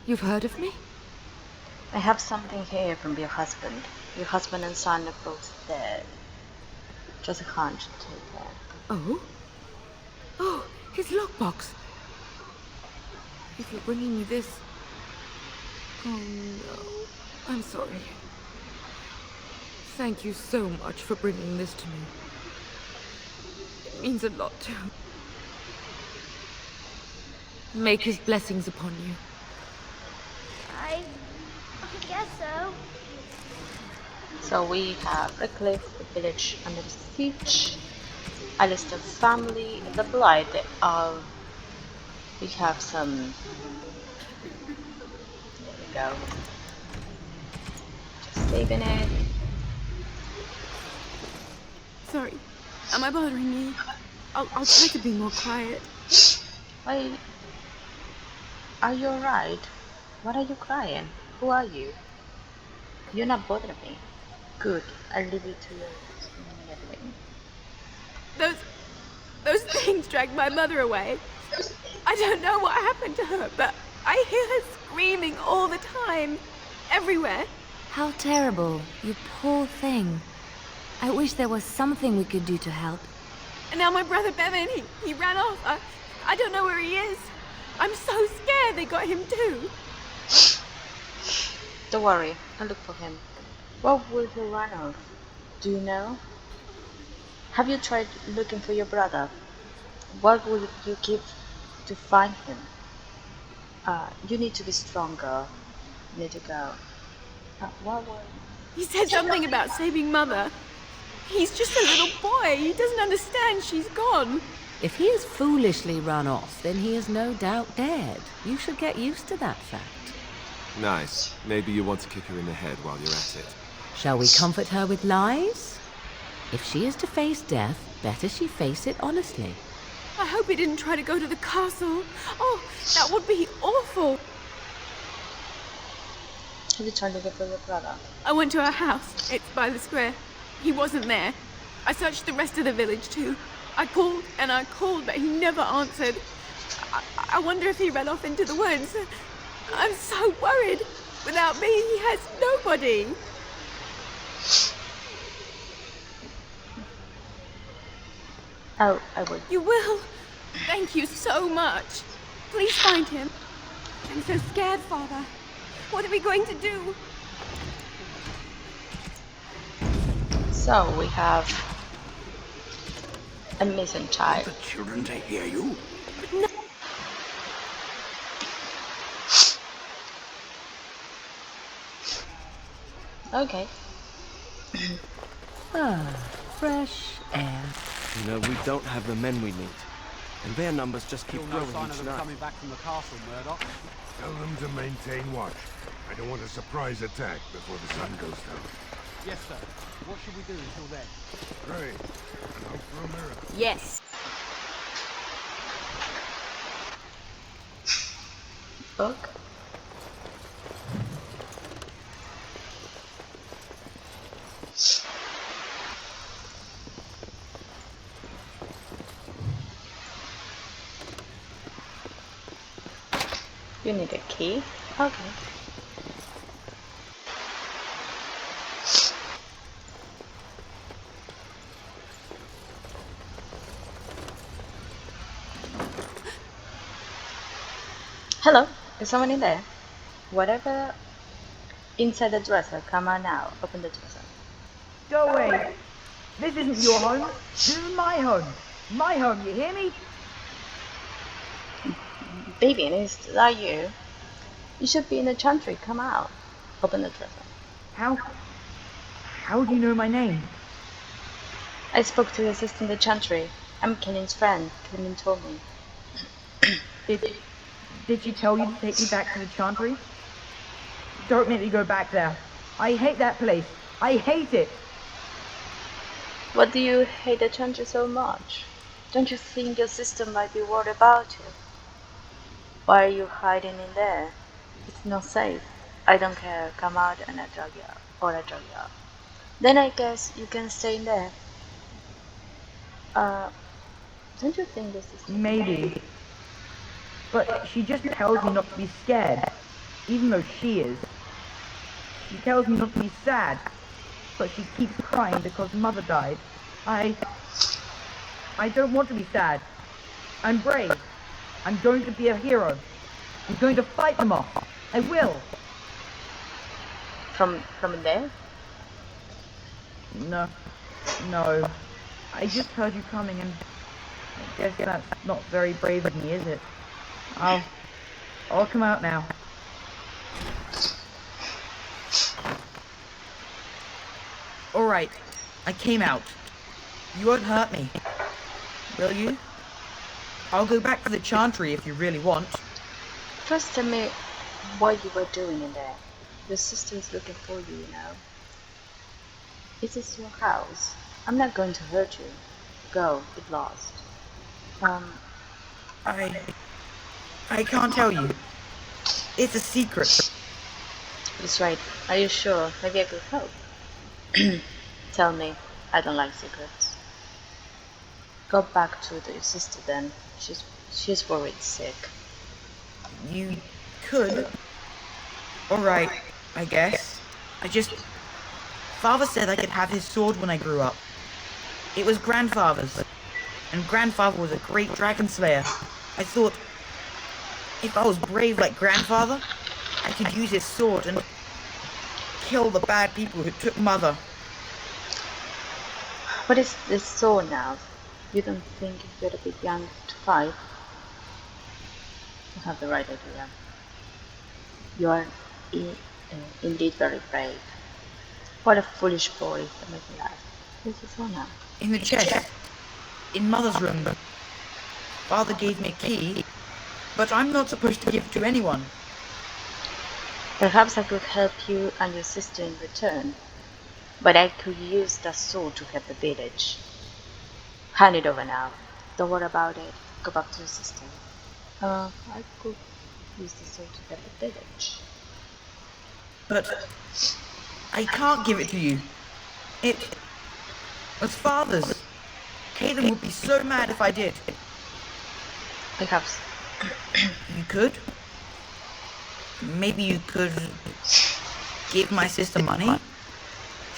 Speaker 11: You've heard of me?
Speaker 1: I have something here from your husband. Your husband and son are both dead. Just a hunch, take care.
Speaker 11: Oh? Oh, his lockbox. If you're bringing me this... Oh no, I'm sorry. Thank you so much for bringing this to me. It means a lot to... Make his blessings upon you.
Speaker 10: I guess so.
Speaker 1: So we have Redcliffe, the village under siege. Alistair family, the Blight. We have some. There we go. Just saving it.
Speaker 5: Sorry. Am I bothering you? I'll try to be more quiet.
Speaker 1: Why? Are you alright? What are you crying? Who are you? You're not bothering me. Good. I'll leave it to you.
Speaker 5: Those things dragged my mother away. I don't know what happened to her, but I hear her screaming all the time. Everywhere.
Speaker 10: How terrible. You poor thing. I wish there was something we could do to help.
Speaker 5: And now my brother Bevan, he ran off. I don't know where he is. I'm so scared they got him too.
Speaker 1: Don't worry, I'll look for him. What will he run off? Do you know? Have you tried looking for your brother? What will you give to find him? You need to be stronger. You need to go. What will...
Speaker 5: He said something about saving Mother. He's just a little boy. He doesn't understand she's gone.
Speaker 2: If he has foolishly run off, then he is no doubt dead. You should get used to that fact.
Speaker 3: Nice. Maybe you want to kick her in the head while you're at it.
Speaker 2: Shall we comfort her with lies? If she is to face death, better she face it honestly.
Speaker 5: I hope he didn't try to go to the castle. Oh, that would be awful.
Speaker 1: Have you tried looking for your brother?
Speaker 5: I went to our house. It's by the square. He wasn't there. I searched the rest of the village too. I called and I called, but he never answered. I wonder if he ran off into the woods. I'm so worried. Without me, he has nobody.
Speaker 1: Oh, I will.
Speaker 5: You will? Thank you so much. Please find him. I'm so scared, Father. What are we going to do?
Speaker 1: So we have a missing child.
Speaker 4: The children to hear you.
Speaker 5: No.
Speaker 1: Okay.
Speaker 2: Fresh air.
Speaker 12: You know, we don't have the men we need. And their numbers just keep growing each night.
Speaker 7: Coming back from the castle, Murdoch.
Speaker 4: Tell them to maintain watch. I don't want a surprise attack before the sun goes down.
Speaker 7: Yes, sir. What should we do until then?
Speaker 4: Pray. And hope for a miracle.
Speaker 5: Yes.
Speaker 1: Book. You need a key? Okay. Hello, is someone in there? Whatever inside the dresser, come on now. Open the dresser.
Speaker 13: Go away. This isn't your home. This is my home. My home, you hear me?
Speaker 1: Baby, is that you? You should be in the chantry. Come out. Open the dresser.
Speaker 13: How do you know my name?
Speaker 1: I spoke to your sister in the chantry. I'm Kenin's friend. Kenin told me.
Speaker 13: Did she tell you to take me back to the chantry? Don't make me go back there. I hate that place. I hate it.
Speaker 1: What do you hate the chantry so much? Don't you think your sister might be worried about you? Why are you hiding in there? It's not safe. I don't care. Come out and I drag you out. Or I drag you out. Then I guess you can stay in there. Don't you think this is...
Speaker 13: Maybe. But she just tells me not to be scared. Even though she is. She tells me not to be sad. But she keeps crying because Mother died. I don't want to be sad. I'm brave. I'm going to be a hero. I'm going to fight them off. I will.
Speaker 1: From there?
Speaker 13: No. I just heard you coming and I guess that's not very brave of me, is it? I'll come out now. Alright, I came out. You won't hurt me. will you? I'll go back to the Chantry if you really want.
Speaker 1: First tell me what you were doing in there. Your sister is looking for you, you know. Is this your house? I'm not going to hurt you. Go, get lost.
Speaker 13: I can't tell you. It's a secret.
Speaker 1: That's right. Are you sure? Maybe I could help. Tell me. I don't like secrets. Go back to your sister then. She's worried sick.
Speaker 13: You could. Alright, I guess. Father said I could have his sword when I grew up. It was Grandfather's. And Grandfather was a great dragon slayer. I thought, if I was brave like Grandfather, I could use his sword and kill the bad people who took Mother.
Speaker 1: What is this sword now? You don't think you're a bit young to fight? You have the right idea. You are indeed very brave. What a foolish boy to make me laugh. Where's the sword now?
Speaker 13: In the chest. In Mother's room. Father gave me a key, but I'm not supposed to give it to anyone.
Speaker 1: Perhaps I could help you and your sister in return, but I could use that sword to help the village. Hand it over now. Don't worry about it. Go back to your sister. I could use the sword to help the village.
Speaker 13: But I can't give it to you. It was Father's. Caitlin would be so mad if I did.
Speaker 1: Perhaps.
Speaker 13: You could? Maybe you could give my sister money?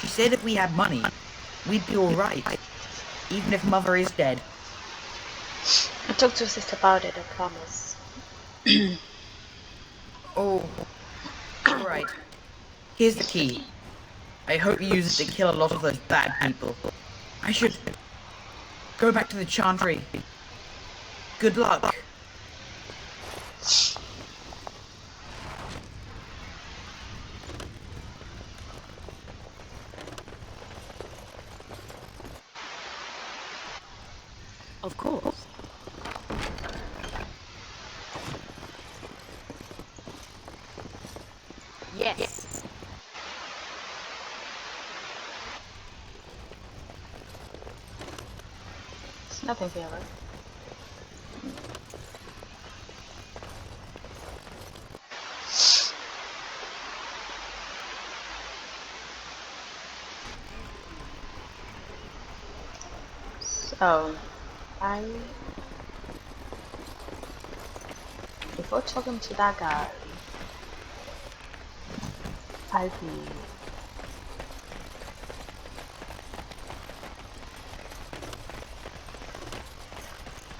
Speaker 13: She said if we had money, we'd be alright. Even if Mother is dead.
Speaker 1: I'll talk to your sister about it, I promise.
Speaker 13: Oh. Alright. Here's the key. I hope you use it to kill a lot of those bad people. I should go back to the Chantry. Good luck.
Speaker 2: Of course. Yes.
Speaker 1: There's nothing here, right? So, before talking to that guy,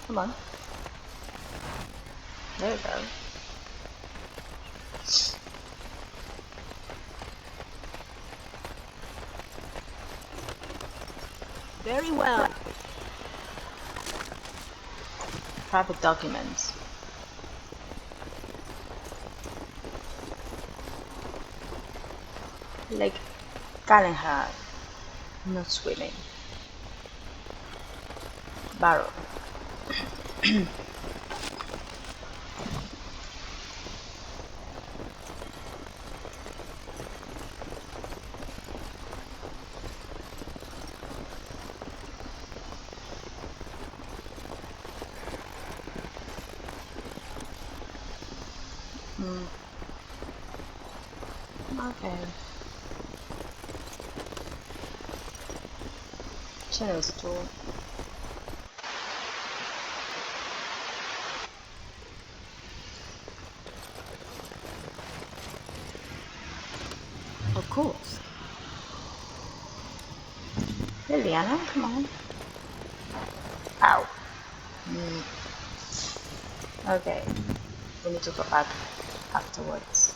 Speaker 1: come on. There you go.
Speaker 2: Very well.
Speaker 1: Private documents. Like Gallenhad, not swimming. Barrow. Okay. Channel store.
Speaker 2: Of course.
Speaker 1: Liliana, come on. Ow. Okay. We need to go back afterwards.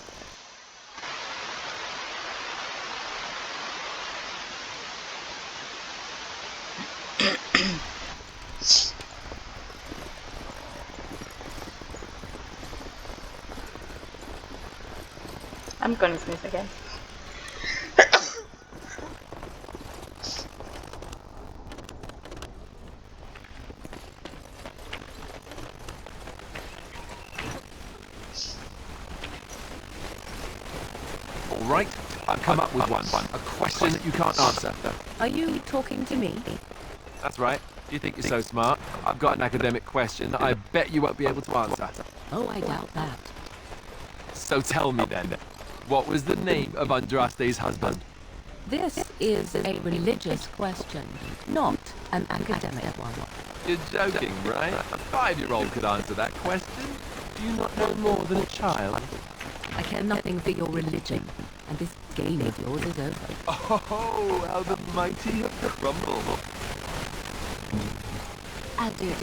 Speaker 1: I'm gonna sneeze again.
Speaker 3: I've come up with one. A question that you can't answer.
Speaker 2: Are you talking to me?
Speaker 3: That's right. You think you're so smart? I've got an academic question that I bet you won't be able to answer.
Speaker 2: Oh, I doubt that.
Speaker 3: So tell me then, what was the name of Andraste's husband?
Speaker 2: This is a religious question, not an academic one.
Speaker 3: You're joking, right? A 5-year-old could answer that question. Do you not know more than a child?
Speaker 2: I care nothing for your religion, and this game of yours is over.
Speaker 3: Oh, how the mighty have crumbled.
Speaker 2: I'll do it.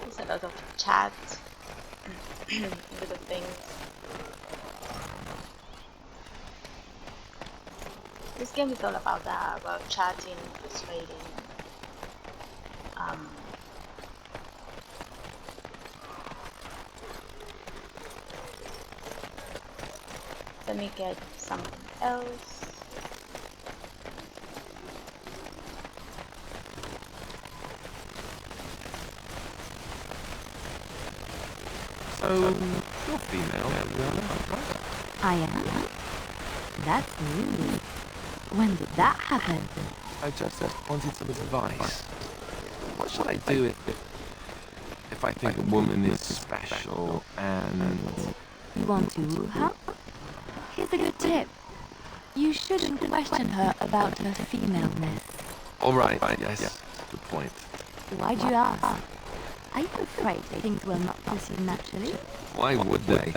Speaker 1: There's a lot of chat with the things. This game is all about that, about chatting, persuading. Let me get something else.
Speaker 3: So, you're female, right?
Speaker 10: I am. That's new. When did that happen?
Speaker 3: I just wanted some advice. What should I do if I think a woman is special and...
Speaker 10: You want to help? Here's a good tip. You shouldn't question her about her femaleness.
Speaker 3: Alright, yes, good point.
Speaker 10: Why'd you ask? Are you afraid things will not proceed naturally?
Speaker 3: Why would they?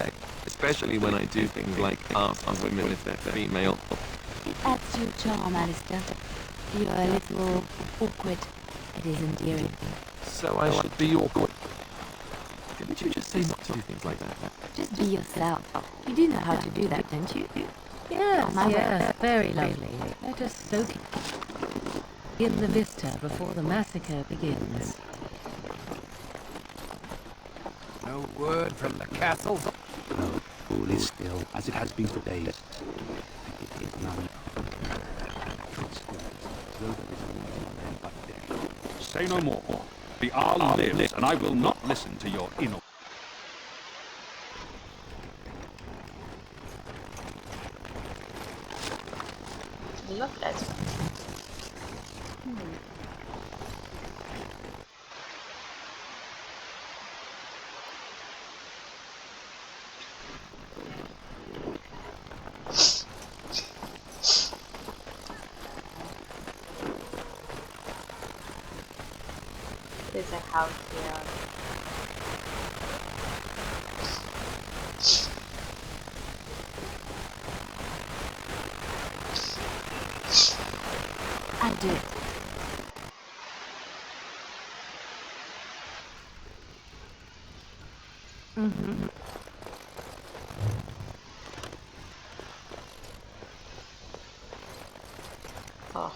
Speaker 3: Especially when I do things like ask women if they're female.
Speaker 10: It adds to your charm, Alistair. You're a little awkward. It is endearing.
Speaker 3: So I should be awkward. Didn't you just say not to do things like that?
Speaker 10: Just be yourself. You do know how to do that, don't you?
Speaker 2: Yes,
Speaker 10: my
Speaker 2: yes, very lovely. Let us soak in the vista before the massacre begins.
Speaker 14: No word from the castle.
Speaker 15: No, all is still as it has been for days.
Speaker 14: Say no more. The Arl lives, and I will not listen to your inno.
Speaker 1: Look at it. There's a house here.
Speaker 10: I do.
Speaker 2: Mm-hmm.
Speaker 1: Oh.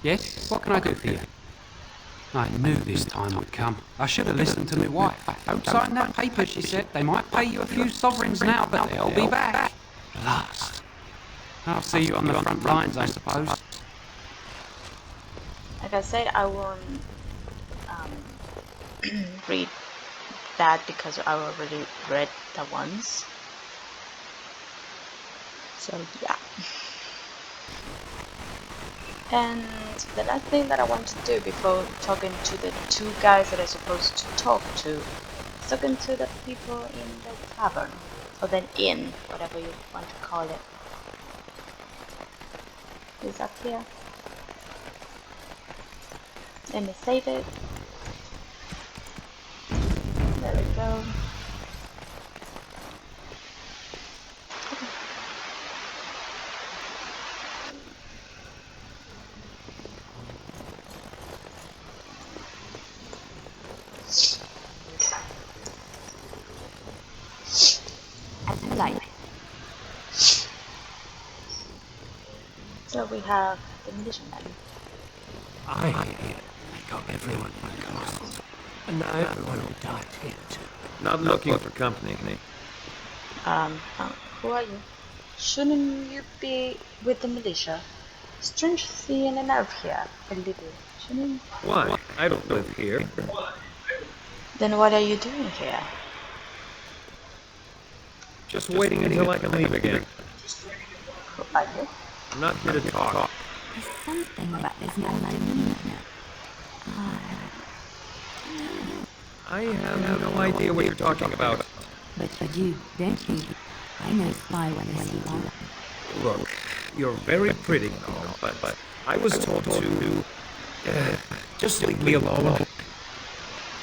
Speaker 15: Yes? What can I do for you? I knew this time would come. I should have listened to my wife. Don't sign that paper, she said. They might pay you a few sovereigns now, but they'll be back. Last. I'll see you on the front lines, I suppose.
Speaker 1: Like I said, I won't read that because I already read that once. So yeah. And the last thing that I want to do before talking to the two guys that I'm supposed to talk to is talking to the people in the tavern, or the inn, whatever you want to call it. Is up here. Let me save it. There we go.
Speaker 10: As you like.
Speaker 1: So we have the militiaman.
Speaker 15: I
Speaker 12: got everyone in the castle. And now everyone will die here too.
Speaker 3: Not looking for company.
Speaker 1: Who are you? Shouldn't you be with the militia? Strange seeing an elf here, Olivia. Shouldn't you?
Speaker 3: Why? I don't live here.
Speaker 1: Then what are you doing here?
Speaker 3: Just waiting until I can leave again.
Speaker 1: Who are you?
Speaker 3: I'm not here to talk.
Speaker 9: There's something about this man named
Speaker 3: I have no idea what you're talking about.
Speaker 9: But you, don't you? I know spy when I see one.
Speaker 3: Look, you're very pretty and all, but I was told to... just leave me alone.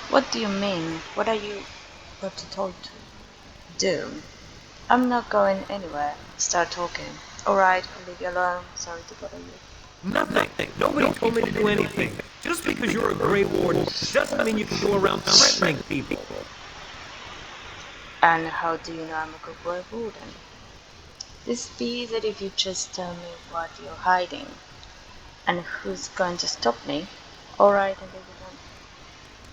Speaker 1: What do you mean? What are you told to do? I'm not going anywhere. Start talking. Alright, I'll leave you alone. Sorry to bother you.
Speaker 3: Nothing. Nobody told me to do anything. Just because you're a Grey Warden doesn't mean you can go around threatening people.
Speaker 1: And how do you know I'm a good Grey Warden? This be that if you just tell me what you're hiding. And who's going to stop me? Alright, I'll leave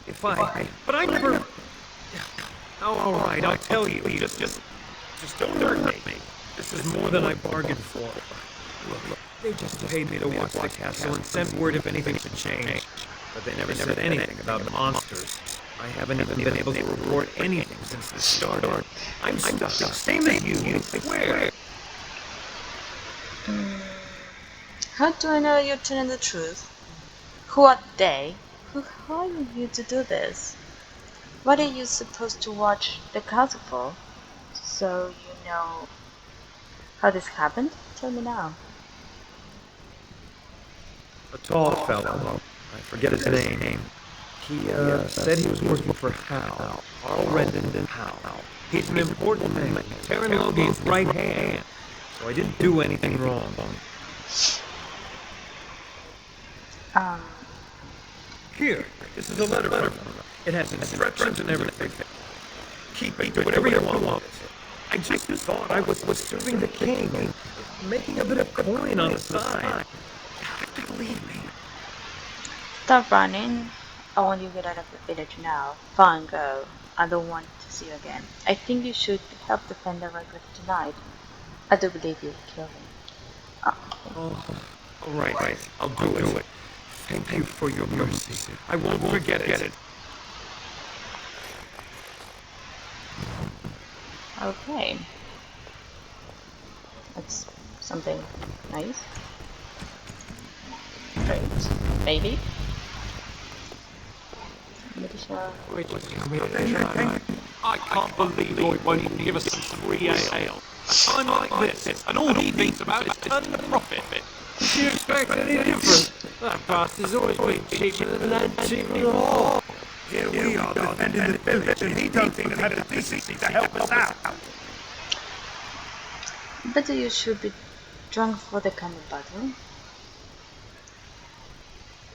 Speaker 1: you alone.
Speaker 3: But I never... Oh, alright, I'll tell you. Just don't hurt me. This is more than I bargained for. Look, they just paid me to watch the castle and sent word if anything should change. But they never said anything about the monsters. I haven't even been able to report anything since this started. I'm stuck, same as you, I swear.
Speaker 1: How do I know you're telling the truth? Who are they? Who hired you to do this? What are you supposed to watch the castle for? So you know how this happened? Tell me now.
Speaker 3: A tall fellow, I forget his name. He said he was working for Hal, Carl Rendon Hal. He's an important man, Terran Logan's right hand, so I didn't do anything wrong. Here, this is a letter from him. It has instructions and everything. Keep it, do whatever you want. I just thought I was serving the king and making a bit of coin on the side. Believe me.
Speaker 1: Stop running. I want you to get out of the village now. Fine, go. I don't want to see you again. I think you should help defend the Redcliffe tonight. I do believe you'll kill him.
Speaker 3: Alright, I'll do it. Thank you for your mercy. I won't forget it.
Speaker 1: Okay. That's something nice. Great. Maybe.
Speaker 3: I can't believe he won't even give us some free ale. A time like this, and all he thinks about is turning a profit. Did you expect any different? That bastard's always been cheaper than that, cheaper than all.
Speaker 4: Here we are defending the village, and he don't even have the decency to help us out.
Speaker 1: But you should be drunk for the coming battle.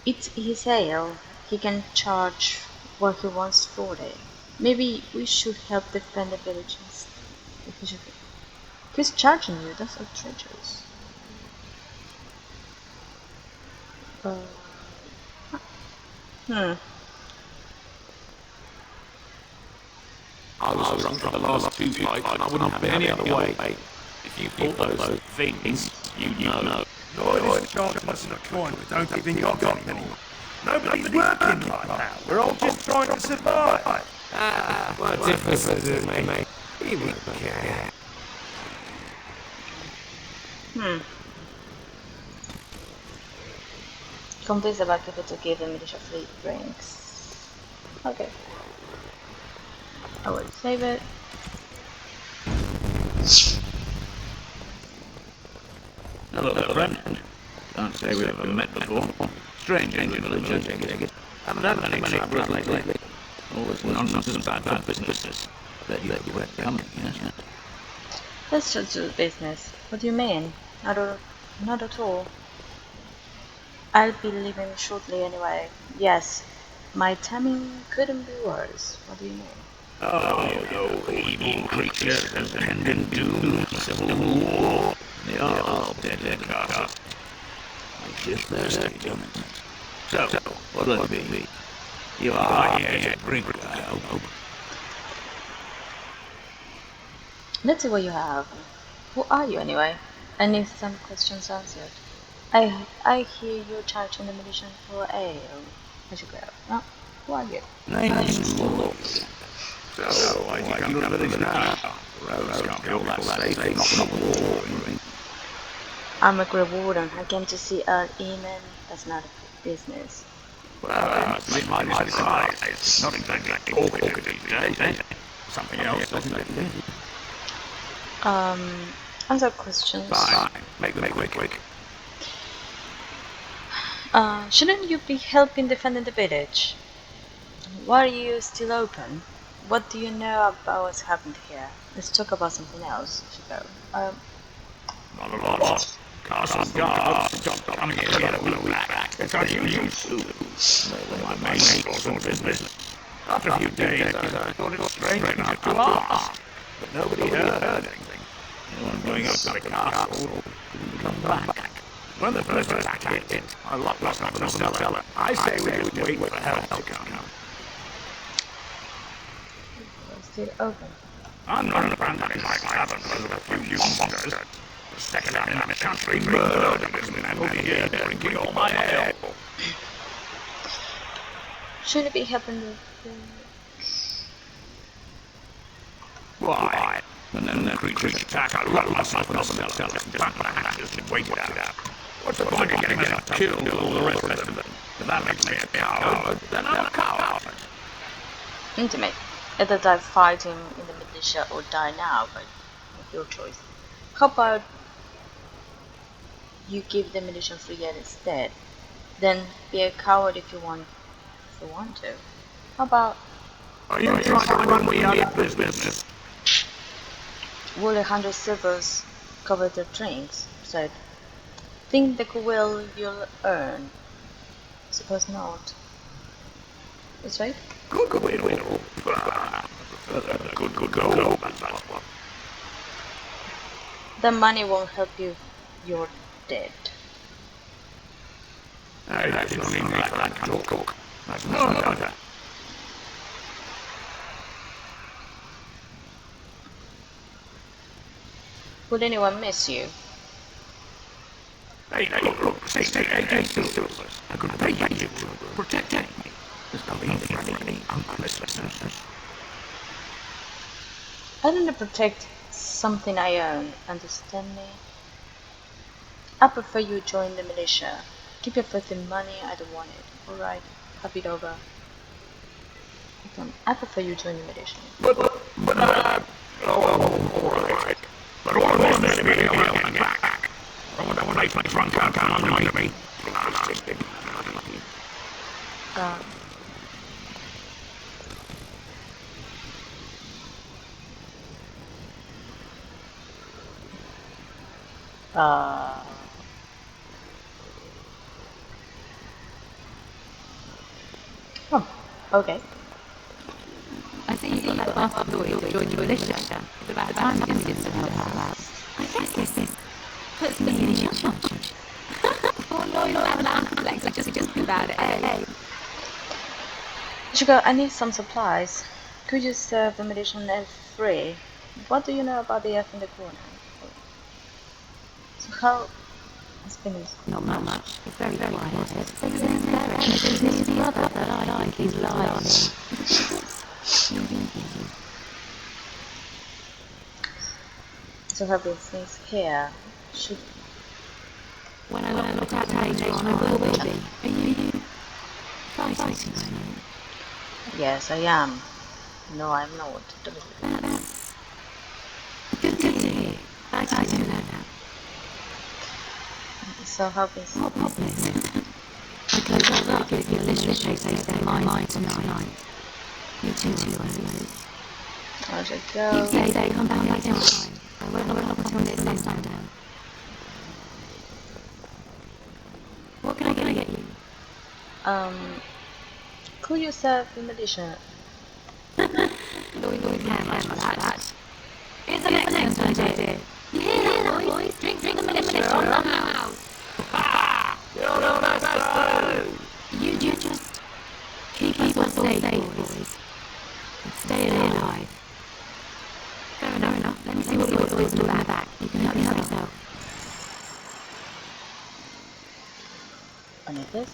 Speaker 1: It's his ale. He can charge what he wants for it. Maybe we should help defend the villages. He's charging you, that's outrageous.
Speaker 3: I was drunk for the last two fights, and I wouldn't have it any other way. If you thought those things, you'd know.
Speaker 4: Lloyd charging us a coin we don't even got anymore. Nobody's working like that. We're all just trying to survive.
Speaker 3: What difference does it make? He wouldn't care.
Speaker 1: Convince the barkeeper to give the militia free drinks. Okay. I will save it.
Speaker 8: Hello, friend. Can't say we've ever met before. Strange in the village, I take it. Haven't had many troubles lately. Always nonsense and bad for business. Bet you were coming, yes?
Speaker 1: Let's just do business. What do you mean? Not at all. I'll be leaving shortly anyway. Yes, my timing couldn't be worse. What do you mean?
Speaker 8: Oh, no, evil creatures impending doom, civil war. They are all dead in castle. I guess there's a So,
Speaker 16: Follow me. You are here to bring I hope.
Speaker 1: Let's see what you have. Who are you anyway? I need some questions answered. I hear you're charging the militia for ale. I should go. No? Who are you?
Speaker 16: Name's Lord. So, why do you come to the village now? Roads can't be all that safe, not war.
Speaker 1: I'm a Grey Warden. I came to see Earl Eamon. That's not a business.
Speaker 16: Well, that's made my surprise. It's not exactly awkward these days, eh? Something else, doesn't it?
Speaker 1: Answer questions.
Speaker 16: Fine. Make them quick.
Speaker 1: Shouldn't you be helping defending the village? Why are you still open? What do you know about what's happened here? Let's talk about something else.
Speaker 16: Not a lot. Castle guards stopped coming in here with a black. It's unusual too. They were my main source of business. After a few days, I thought it was strange enough to ask. But nobody heard anything. No one going up to the castle didn't come back. When the first attack hit, I locked myself in the cellar. I say we just wait for help to come.
Speaker 1: Still open.
Speaker 16: I'm not abandoning my cabin because of a few monsters. The second time in the country, murdered this man will be here drinking all my ale.
Speaker 1: Shouldn't be happening.
Speaker 16: Why? And then the creatures attack. I lock myself in the cellar and back my hatches and wait it out. What's the point of getting myself killed with all the rest of them? If that makes me a coward, then I'm a coward.
Speaker 1: Intimate. Either die fighting in the militia or die now, but your choice. How about you give the militia free aid instead? Then be a coward if you want to. How about...
Speaker 16: Are you trying to run me out of business?
Speaker 1: Will 100 silvers cover their drinks? Said. Think the goodwill you'll earn? Suppose not. That's right?
Speaker 16: Goodwill. Good.
Speaker 1: The money won't help you. You're dead.
Speaker 16: I didn't mean like that talk. No.
Speaker 1: Would anyone miss you?
Speaker 16: Hey, look, say, silvers. I could pay you to protect me. There's nothing for any unchristmas.
Speaker 1: I don't protect something I own, understand me? I prefer you join the militia. Keep your faith in money, I don't want it. Alright, have it over. I prefer you join the militia.
Speaker 16: Alright. But all of this is really coming back. I want to make my drunk out come annoy me.
Speaker 1: Oh, okay.
Speaker 17: I see you got that bastard boy that joined your militia. It's about time you get some help out. I guess this puts me in charge. Oh no, you have an Alex, I just about it, eh?
Speaker 1: Sugar, I need some supplies. Could you serve the medicine F3? What do you know about the F in the corner? So how... It's been
Speaker 17: not much. It's very quiet. Things in there, and there's the other that I think he's lying.
Speaker 1: So have these things here. Should...
Speaker 17: When I look at the later on, I will be. Are you fighting?
Speaker 1: Yes, I am. No, I'm not.
Speaker 17: That's good to hear. I do know that.
Speaker 1: So how is
Speaker 17: it? Because I'd like if your literature takes their mind tonight. You too,
Speaker 1: I should go.
Speaker 17: You say they come back next time. I won't until next time down. What can I get you?
Speaker 1: Could you serve the militia?
Speaker 17: Lloyd can like that. It's an excellent idea. You hear that, boys? Drink the militia on the house. Ha! You just safe, boys. Stay alive. Fair enough. Let me see what yours is in the back. You can help yourself.
Speaker 1: I need this.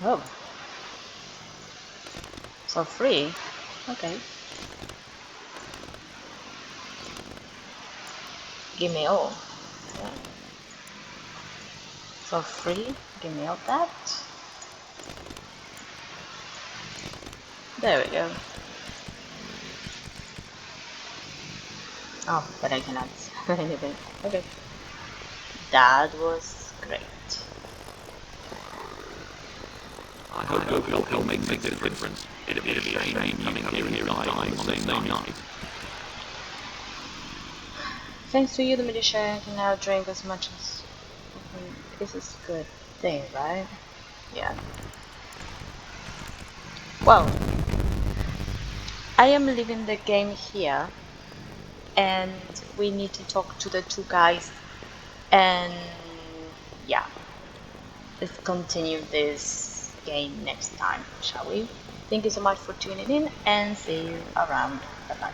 Speaker 1: Oh. So free? Okay. Give me all. Yeah. So free? Give me all that. There we go. Oh, but I cannot say anything. Okay. That was great.
Speaker 16: I hope he'll make a difference. It'd be a shame coming here and dying on the same night.
Speaker 1: Thanks to you, the militia can now drink as much as... This is a good thing, right? Yeah. Well, I am leaving the game here, and we need to talk to the two guys, and yeah, let's continue this game next time, shall we? Thank you so much for tuning in, and see you around. Bye bye.